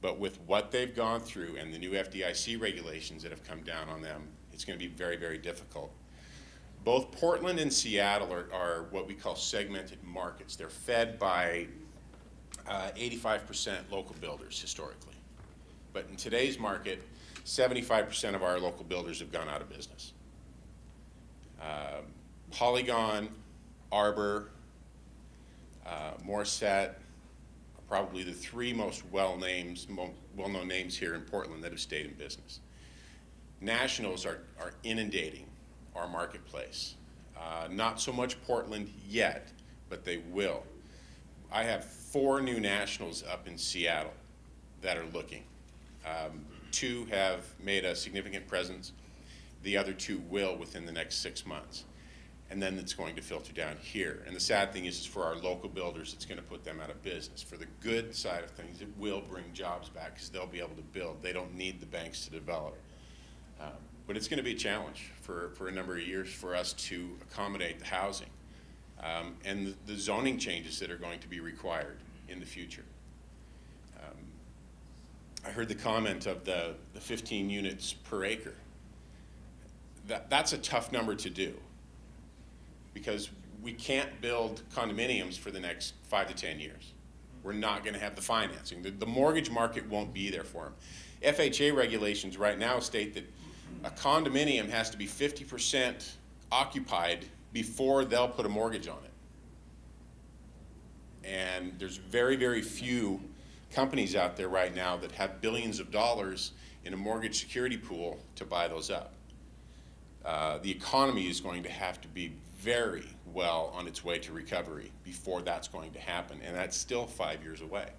But with what they've gone through and the new FDIC regulations that have come down on them, it's going to be very, very difficult. Both Portland and Seattle are what we call segmented markets. They're fed by 85% local builders historically. But in today's market, 75% of our local builders have gone out of business. Polygon, Arbor, Morissette are probably the 3 most well-known names here in Portland that have stayed in business. Nationals are inundating our marketplace. Not so much Portland yet, but they will. I have 4 new nationals up in Seattle that are looking. 2 have made a significant presence. The other 2 will within the next 6 months. And then it's going to filter down here. And the sad thing is for our local builders, it's going to put them out of business. For the good side of things, it will bring jobs back because they'll be able to build. They don't need the banks to develop. But it's going to be a challenge for a number of years for us to accommodate the housing and the zoning changes that are going to be required in the future. I heard the comment of the 15 units per acre. That's a tough number to do because we can't build condominiums for the next 5 to 10 years. We're not going to have the financing. The mortgage market won't be there for them. FHA regulations right now state that a condominium has to be 50% occupied before they'll put a mortgage on it. And there's very, very few companies out there right now that have billions of dollars in a mortgage security pool to buy those up. The economy is going to have to be very well on its way to recovery before that's going to happen, and that's still 5 years away.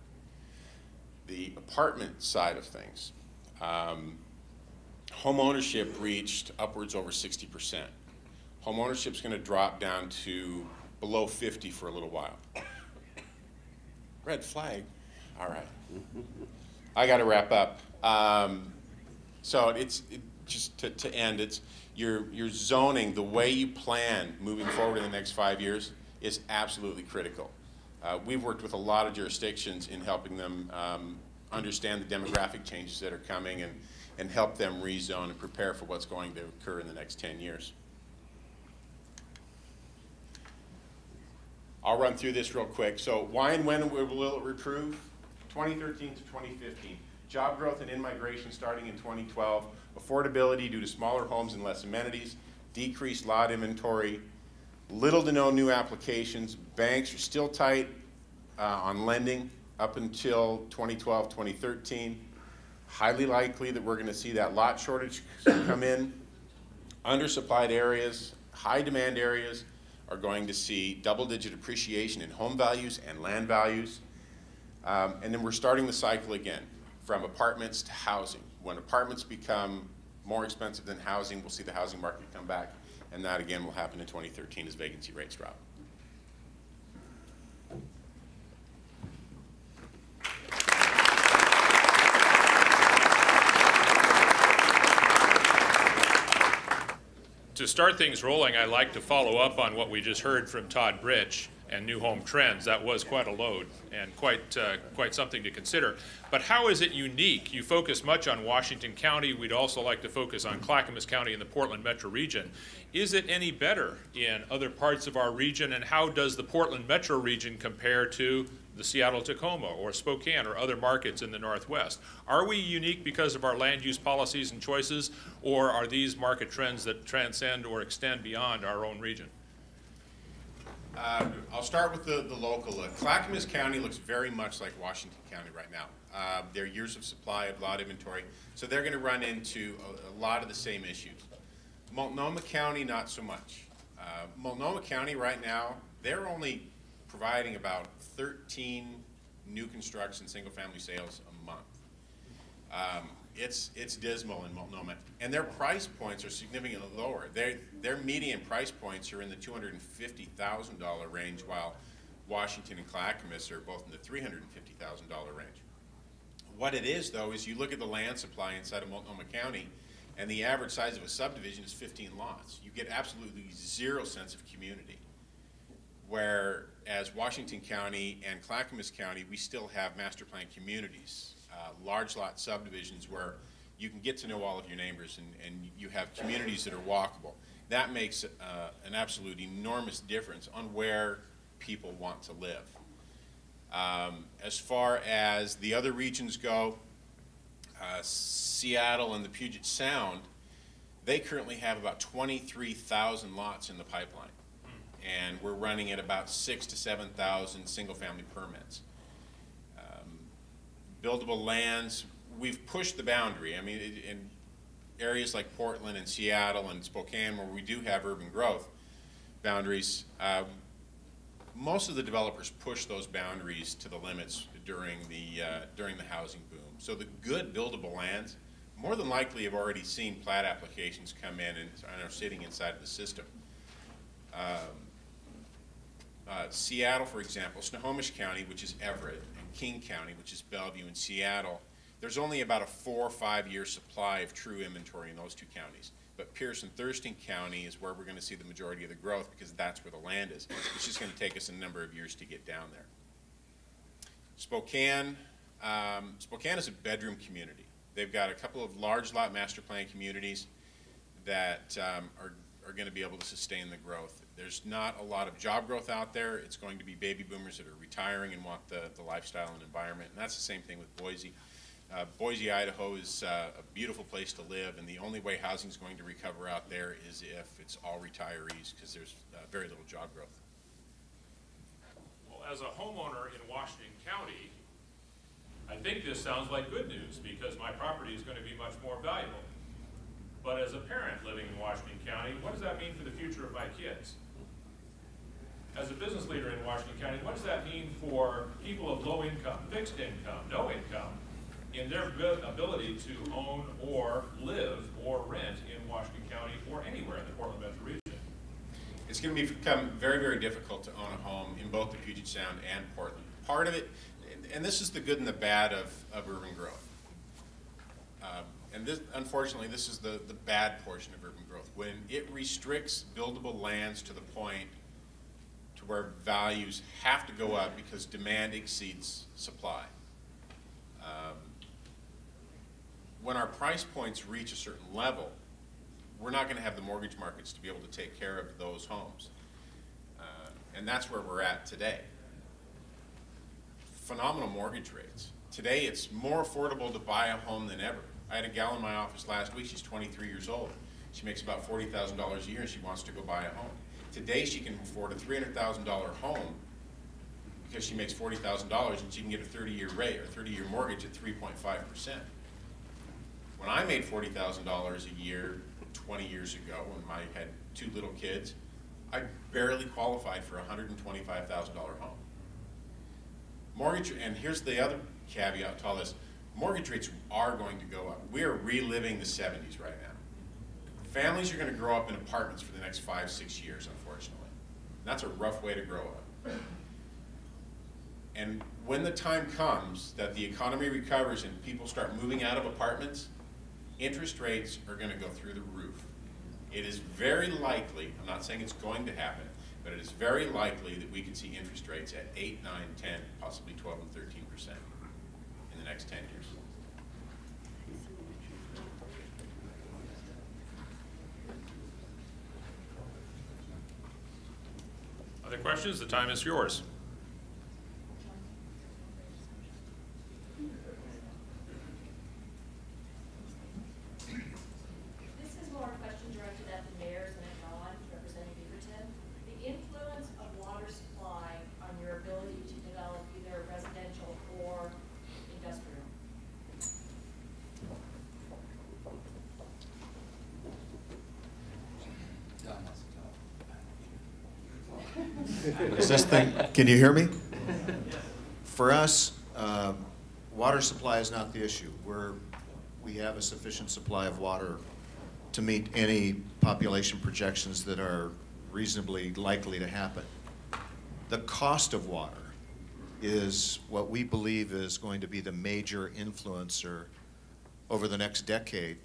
The apartment side of things, home ownership reached upwards over 60%. Home ownership is going to drop down to below 50 for a little while. Red flag. All right. I got to wrap up. So just to end, it's your zoning, the way you plan moving forward in the next 5 years is absolutely critical. We've worked with a lot of jurisdictions in helping them understand the demographic changes that are coming and help them rezone and prepare for what's going to occur in the next 10 years. I'll run through this real quick. So why and when will it improve? 2013 to 2015. Job growth and in-migration starting in 2012. Affordability due to smaller homes and less amenities. Decreased lot inventory. Little to no new applications. Banks are still tight on lending up until 2012, 2013. Highly likely that we're going to see that lot shortage come in. Undersupplied areas, high demand areas are going to see double-digit appreciation in home values and land values. And then we're starting the cycle again. from apartments to housing. When apartments become more expensive than housing, we'll see the housing market come back, and that again will happen in 2013 as vacancy rates drop. To start things rolling, I'd like to follow up on what we just heard from Todd Britch and new home trends. That was quite a load and quite something to consider. But how is it unique? You focus much on Washington County. We'd also like to focus on Clackamas County and the Portland metro region. Is it any better in other parts of our region, and how does the Portland metro region compare to the Seattle-Tacoma or Spokane or other markets in the Northwest? Are we unique because of our land use policies and choices, or are these market trends that transcend or extend beyond our own region? I'll start with the local. Clackamas County looks very much like Washington County right now. Their years of supply, of lot inventory, so they're going to run into a lot of the same issues. Multnomah County, not so much. Multnomah County right now, they're only providing about 13 new construction single-family sales a month. It's dismal in Multnomah, and their price points are significantly lower. Their median price points are in the $250,000 range, while Washington and Clackamas are both in the $350,000 range. What it is, though, is you look at the land supply inside of Multnomah County, and the average size of a subdivision is 15 lots. You get absolutely zero sense of community. Whereas Washington County and Clackamas County, we still have master plan communities, large lot subdivisions where you can get to know all of your neighbors, and you have communities that are walkable. That makes an absolute enormous difference on where people want to live. As far as the other regions go, Seattle and the Puget Sound, they currently have about 23,000 lots in the pipeline, and we're running at about 6,000 to 7,000 single-family permits. Buildable lands, we've pushed the boundary. I mean, in areas like Portland and Seattle and Spokane, where we do have urban growth boundaries, most of the developers push those boundaries to the limits during the housing boom. So the good buildable lands more than likely have already seen plat applications come in and are sitting inside of the system. Seattle, for example, Snohomish County, which is Everett, and King County, which is Bellevue and Seattle, there's only about a 4 or 5 year supply of true inventory in those two counties. But Pierce and Thurston County is where we're going to see the majority of the growth, because that's where the land is. It's just going to take us a number of years to get down there. Spokane, Spokane is a bedroom community. They've got a couple of large lot master plan communities that are going to be able to sustain the growth. There's not a lot of job growth out there. It's going to be baby boomers that are retiring and want the lifestyle and environment, and that's the same thing with Boise. Boise, Idaho is a beautiful place to live, and the only way housing is going to recover out there is if it's all retirees, because there's very little job growth. Well, as a homeowner in Washington County, I think this sounds like good news, because my property is going to be much more valuable. But as a parent living in Washington County, what does that mean for the future of my kids? As a business leader in Washington County, what does that mean for people of low income, fixed income, no income, in their ability to own or live or rent in Washington County or anywhere in the Portland metro region? It's going to become very, very difficult to own a home in both the Puget Sound and Portland. Part of it, and this is the good and the bad of urban growth. And this, unfortunately, this is the bad portion of urban growth. When it restricts buildable lands to the point to where values have to go up because demand exceeds supply. When our price points reach a certain level, we're not going to have the mortgage markets to be able to take care of those homes. And that's where we're at today. Phenomenal mortgage rates. Today it's more affordable to buy a home than ever. I had a gal in my office last week, she's 23 years old. She makes about $40,000 a year and she wants to go buy a home. Today she can afford a $300,000 home because she makes $40,000 and she can get a 30-year rate or 30-year mortgage at 3.5%. When I made $40,000 a year 20 years ago when I had 2 little kids, I barely qualified for a $125,000 home. Mortgage, and here's the other caveat to all this, mortgage rates are going to go up. We are reliving the 70s right now. Families are going to grow up in apartments for the next 5, 6 years, unfortunately. And that's a rough way to grow up. And when the time comes that the economy recovers and people start moving out of apartments, interest rates are going to go through the roof. It is very likely, I'm not saying it's going to happen, but it is very likely that we could see interest rates at 8, 9, 10, possibly 12 and 13% in the next 10 years. Other questions? The time is yours. This is more a question directed at the mayors and at Don, representing Beaverton. The influence of water supply on your ability to develop either residential or industrial. Is this thing, can you hear me? For us, water supply is not the issue. We have a sufficient supply of water to meet any population projections that are reasonably likely to happen. The cost of water is what we believe is going to be the major influencer over the next decade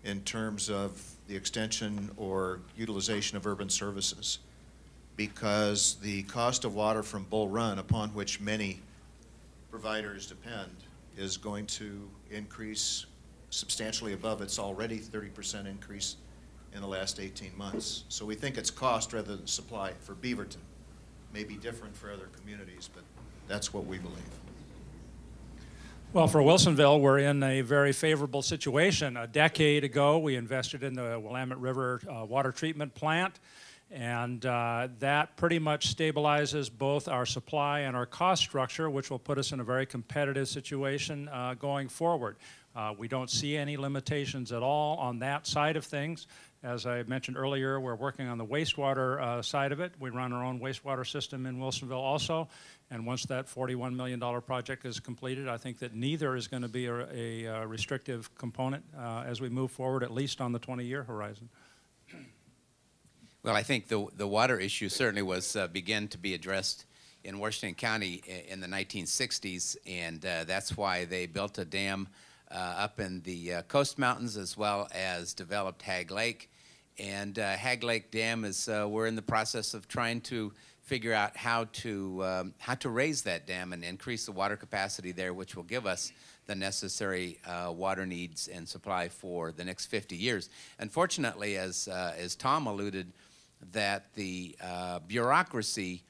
in terms of the extension or utilization of urban services, because the cost of water from Bull Run, upon which many providers depend, is going to increase substantially above its already 30% increase in the last 18 months. So we think it's cost rather than supply for Beaverton. May be different for other communities, but that's what we believe. Well, for Wilsonville, we're in a very favorable situation. A decade ago, we invested in the Willamette River water treatment plant, and that pretty much stabilizes both our supply and our cost structure, which will put us in a very competitive situation going forward. We don't see any limitations at all on that side of things. As I mentioned earlier, we're working on the wastewater side of it. We run our own wastewater system in Wilsonville also, and once that $41 million project is completed, I think that neither is going to be a restrictive component as we move forward, at least on the 20-year horizon. Well, I think the water issue certainly was began to be addressed in Washington County in the 1960s, and that's why they built a dam up in the Coast Mountains, as well as developed Hag Lake. And Hag Lake Dam is we're in the process of trying to figure out how to raise that dam and increase the water capacity there, which will give us the necessary water needs and supply for the next 50 years. Unfortunately, as Tom alluded, that the bureaucracy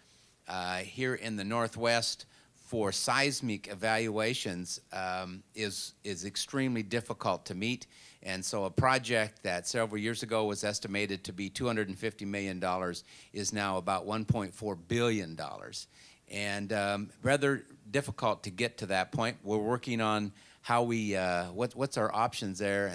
here in the Northwest for seismic evaluations is extremely difficult to meet. And so a project that several years ago was estimated to be $250 million is now about $1.4 billion. And rather difficult to get to that point. We're working on how we, what's our options there,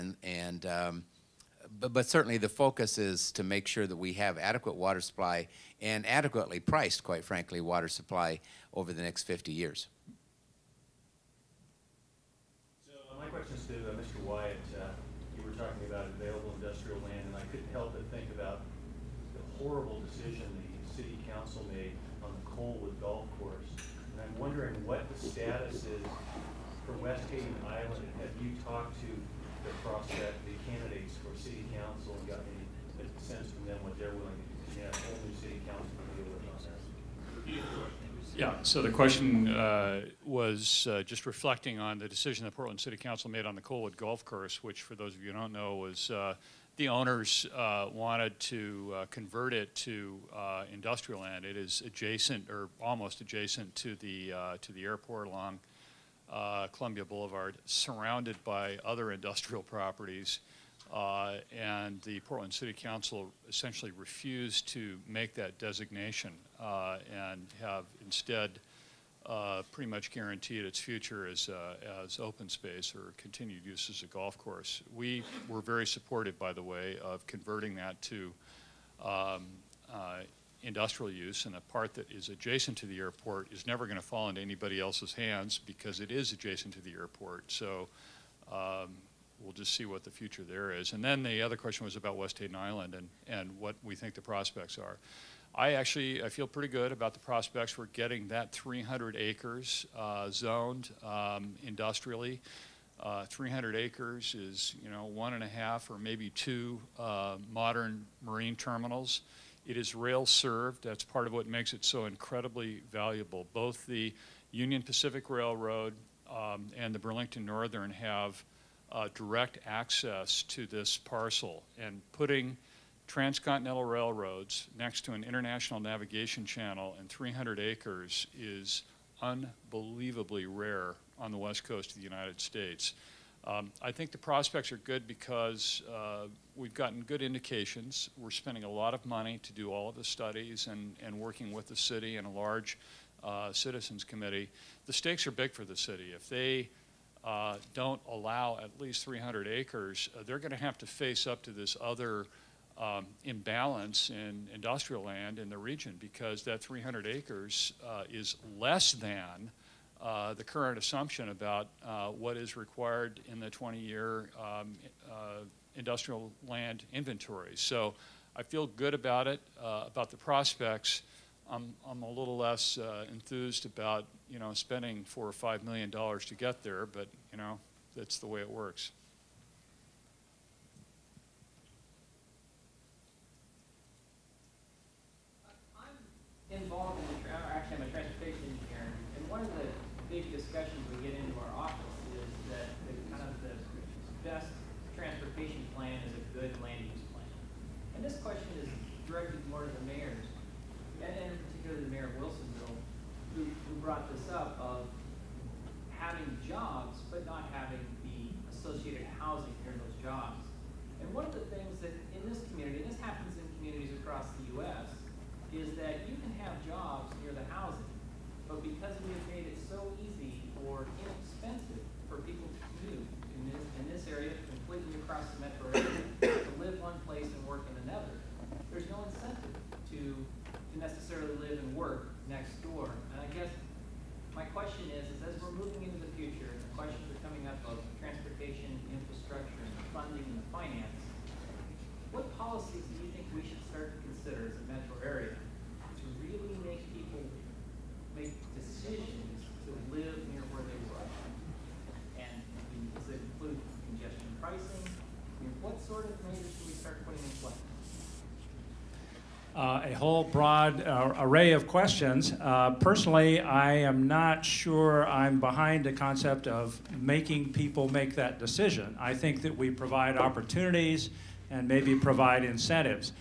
but certainly the focus is to make sure that we have adequate water supply and adequately priced, quite frankly, water supply over the next 50 years. So my question is to Mr. Wyatt. You were talking about available industrial land, and I couldn't help but think about the horrible decision the city council made on the Coalwood Golf Course. And I'm wondering what the status is for West Hayden Island. Have you talked to the candidates for city council and gotten any sense from them what they're willing to do? Yeah, only city council to deal with on that. Yeah, so the question was just reflecting on the decision the Portland City Council made on the Coalwood Golf Course, which, for those of you who don't know, was the owners wanted to convert it to industrial land. It is adjacent, or almost adjacent, to the airport along Columbia Boulevard, surrounded by other industrial properties. And the Portland City Council essentially refused to make that designation and have instead pretty much guaranteed its future as open space or continued use as a golf course. We were very supportive, by the way, of converting that to industrial use, and the part that is adjacent to the airport is never going to fall into anybody else's hands because it is adjacent to the airport. So we'll just see what the future there is. And then the other question was about West Hayden Island and what we think the prospects are. I feel pretty good about the prospects for getting that 300 acres zoned industrially. 300 acres is, 1.5 or maybe 2 modern marine terminals. It is rail served. That's part of what makes it so incredibly valuable. Both the Union Pacific Railroad and the Burlington Northern have direct access to this parcel, and putting transcontinental railroads next to an international navigation channel and 300 acres is unbelievably rare on the west coast of the United States. I think the prospects are good because we've gotten good indications. We're spending a lot of money to do all of the studies and working with the city and a large citizens committee. The stakes are big for the city. If they don't allow at least 300 acres, they're going to have to face up to this other imbalance in industrial land in the region, because that 300 acres is less than the current assumption about what is required in the 20-year industrial land inventory. So I feel good about it, about the prospects. I'm a little less enthused about spending $4 or $5 million to get there, but that's the way it works. I'm involved in actually I'm a transportation engineer, and one of the big discussions we get into our office is that the best transportation plan is a good land use plan. And this question is directed more to the mayors, and in particular the mayor of Wilsonville, who brought this up of having jobs but not having the associated housing near those jobs. And one of the things that in this community, and this happens in communities across the U.S., is that you can have jobs near the housing, but because we have made it so easy or inexpensive for people to commute in this area, completely across the metro area, to live one place and work in another, there's no incentive to necessarily live and work next door. And I guess my question is as we're moving into the future, and the questions are coming up of transportation, infrastructure, and the funding and the finance, what policies do you think we should start to consider as a metro area to really make people make decisions to live near where they work? And does it include congestion pricing? What sort of measures should we start putting in place? A whole broad array of questions. Personally, I am not sure I'm behind the concept of making people make that decision. I think that we provide opportunities and maybe provide incentives.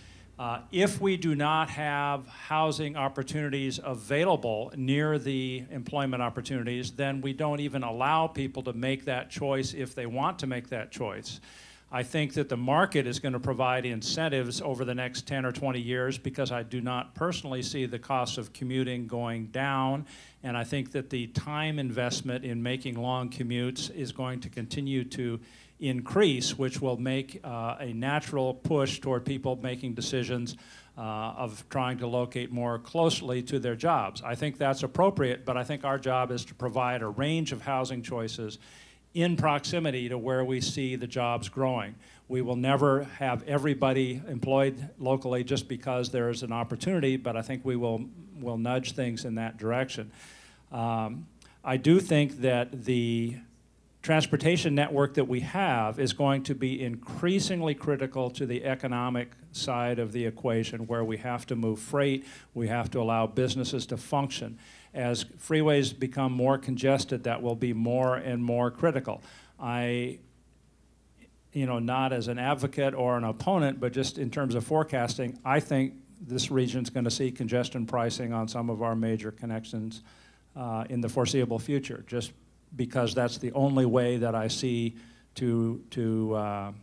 If we do not have housing opportunities available near the employment opportunities, then we don't even allow people to make that choice if they want to make that choice. I think that the market is going to provide incentives over the next 10 or 20 years, because I do not personally see the cost of commuting going down, and I think that the time investment in making long commutes is going to continue to increase, which will make a natural push toward people making decisions of trying to locate more closely to their jobs. I think that's appropriate, but I think our job is to provide a range of housing choices in proximity to where we see the jobs growing. We will never have everybody employed locally just because there is an opportunity, but I think we will nudge things in that direction. I do think that the transportation network that we have is going to be increasingly critical to the economic side of the equation, where we have to move freight, we have to allow businesses to function. As freeways become more congested, that will be more and more critical. Not as an advocate or an opponent, but just in terms of forecasting, I think this region's going to see congestion pricing on some of our major connections in the foreseeable future, just because that's the only way that I see to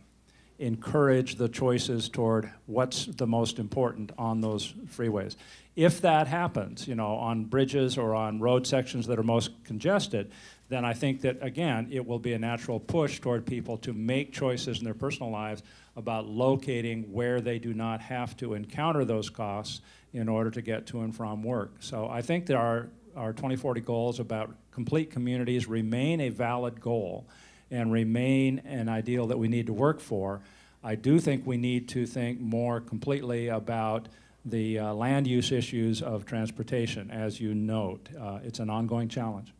encourage the choices toward what's the most important on those freeways. If that happens, on bridges or on road sections that are most congested, then I think that, again, it will be a natural push toward people to make choices in their personal lives about locating where they do not have to encounter those costs in order to get to and from work. So I think that our 2040 goals about complete communities remain a valid goal and remain an ideal that we need to work for. I do think we need to think more completely about the land use issues of transportation, as you note. It's an ongoing challenge.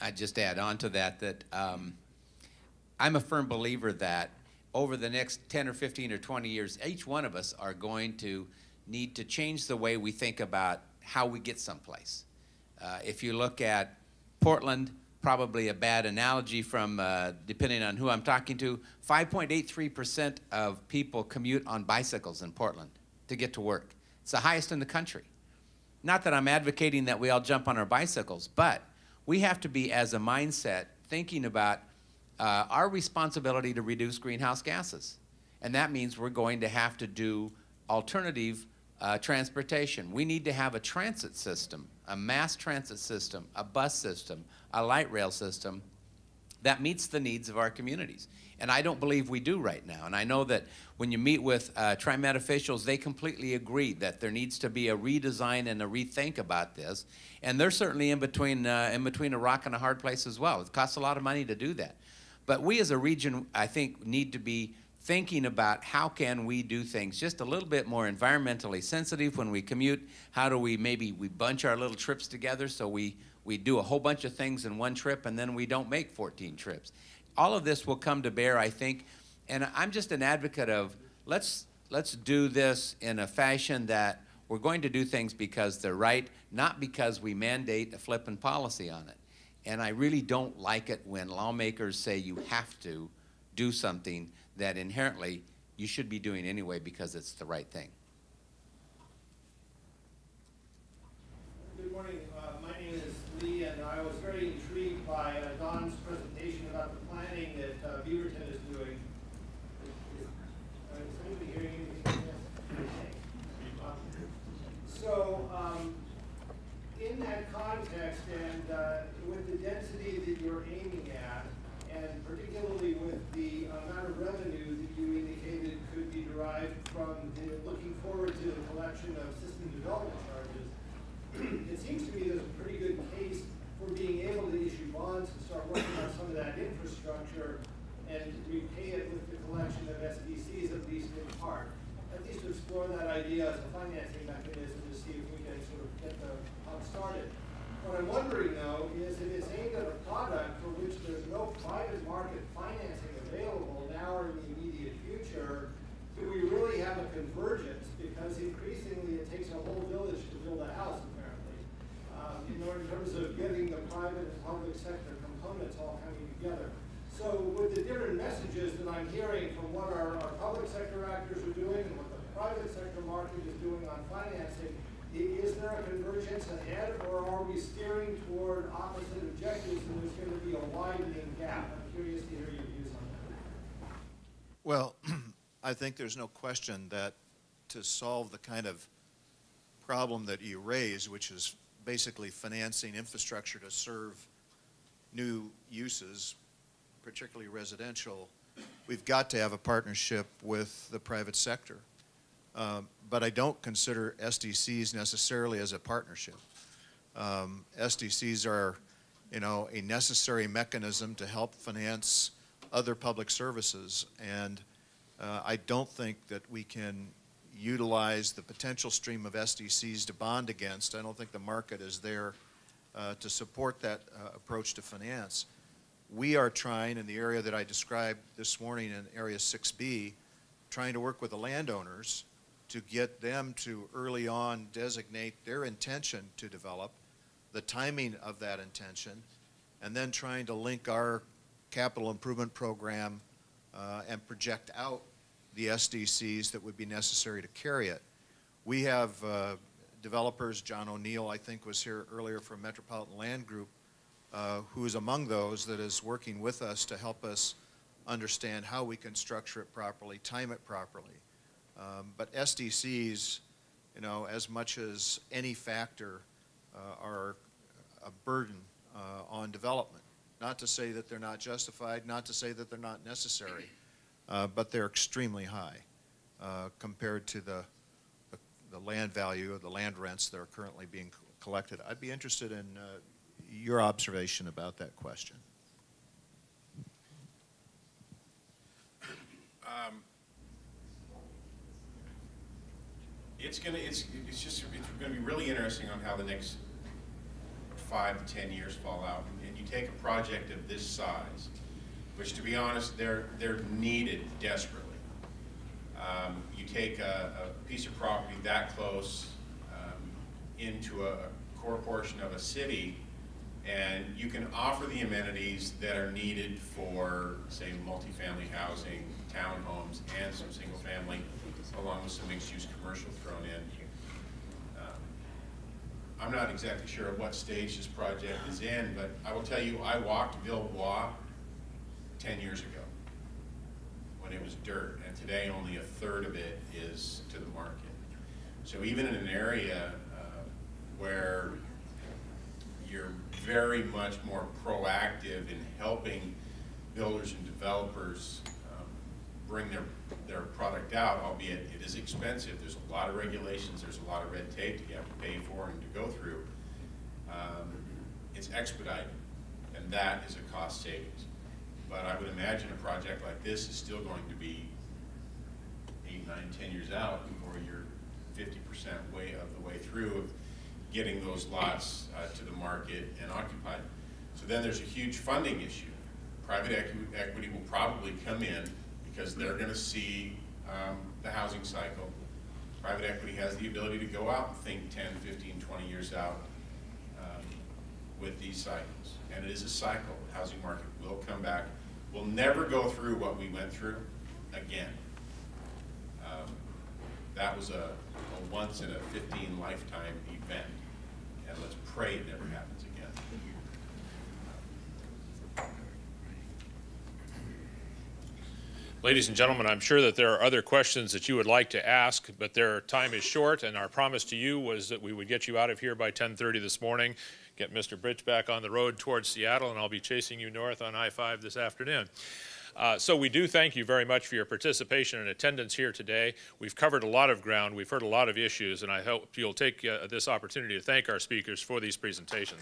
I'd just add on to that that I'm a firm believer that over the next 10 or 15 or 20 years, each one of us are going to need to change the way we think about how we get someplace. If you look at Portland, probably a bad analogy from, depending on who I'm talking to, 5.83% of people commute on bicycles in Portland to get to work. It's the highest in the country. Not that I'm advocating that we all jump on our bicycles, but we have to be, as a mindset, thinking about our responsibility to reduce greenhouse gases. And that means we're going to have to do alternative transportation. We need to have a transit system, a mass transit system, a bus system, a light rail system that meets the needs of our communities. And I don't believe we do right now. And I know that when you meet with TriMet officials, they completely agree that there needs to be a redesign and a rethink about this. And they're certainly in between a rock and a hard place as well. It costs a lot of money to do that. But we as a region, I think, need to be thinking about how can we do things just a little bit more environmentally sensitive when we commute. How do we maybe bunch our little trips together so we do a whole bunch of things in one trip and then we don't make 14 trips. All of this will come to bear, I think, and I'm just an advocate of let's do this in a fashion that we're going to do things because they're right, not because we mandate a flippin' policy on it. And I really don't like it when lawmakers say you have to do something that inherently you should be doing anyway because it's the right thing. Good morning. My name is Lee, and I was very intrigued by Don's presentation about the planning that Beaverton is doing. Is anybody hearing anything? So, in that context, and with the density that you're aiming at, and particularly with the amount of revenue that you indicated could be derived from looking forward to the collection of system development charges, it seems to me there's a pretty good case for being able to issue bonds and start working on some of that infrastructure and repay it with the collection of SDCs, at least in part. At least to explore that idea as a financing mechanism to see if we can sort of get the pump started. What I'm wondering, though, is if it's aimed at a product for which there's no private market financing available now or in the immediate future, do we really have a convergence? Because increasingly it takes a whole village to build a house, apparently. In terms of getting the private and public sector components all coming together. So with the different messages that I'm hearing from what our public sector actors are doing and what the private sector market is doing on financing, is there a convergence ahead, or are we steering toward opposite objectives and there's going to be a widening gap? I'm curious to hear your views on that. Well, I think there's no question that to solve the kind of problem that you raise, which is basically financing infrastructure to serve new uses, particularly residential, we've got to have a partnership with the private sector. But I don't consider SDCs necessarily as a partnership. SDCs are, a necessary mechanism to help finance other public services, and I don't think that we can utilize the potential stream of SDCs to bond against. I don't think the market is there to support that approach to finance. We are trying, in the area that I described this morning in Area 6B, trying to work with the landowners to get them to early on designate their intention to develop, the timing of that intention, and then trying to link our capital improvement program and project out the SDCs that would be necessary to carry it. We have developers, John O'Neill, I think, was here earlier from Metropolitan Land Group, who is among those that is working with us to help us understand how we can structure it properly, time it properly. But SDCs, as much as any factor, are a burden on development. Not to say that they're not justified, not to say that they're not necessary, but they're extremely high. compared to the land value or the land rents that are currently being collected. I'd be interested in your observation about that question. It's gonna be really interesting on how the next 5 to 10 years fall out. And you take a project of this size, which, to be honest, they're needed desperately. You take a piece of property that close into a core portion of a city, and you can offer the amenities that are needed for, say, multifamily housing, townhomes, and some single family, along with some mixed-use commercial thrown in. I'm not exactly sure at what stage this project is in, but I will tell you, I walked Villebois 10 years ago when it was dirt, and today only a third of it is to the market. So even in an area where you're very much more proactive in helping builders and developers bring their product out, albeit it is expensive. There's a lot of regulations, there's a lot of red tape that you have to pay for and to go through. It's expedited, and that is a cost savings. But I would imagine a project like this is still going to be 8, 9, 10 years out before you're 50% way of the way through of getting those lots to the market and occupied. So then there's a huge funding issue. Private equity will probably come in because they're going to see the housing cycle. Private equity has the ability to go out and think 10, 15, 20 years out with these cycles. And it is a cycle. The housing market will come back. We'll never go through what we went through again. That was a once in a 15 lifetime event. And let's pray it never happens again. Ladies and gentlemen, I'm sure that there are other questions that you would like to ask, but their time is short, and our promise to you was that we would get you out of here by 10:30 this morning, get Mr. Britch back on the road towards Seattle, and I'll be chasing you north on I-5 this afternoon. So we do thank you very much for your participation and attendance here today. We've covered a lot of ground, we've heard a lot of issues, and I hope you'll take this opportunity to thank our speakers for these presentations.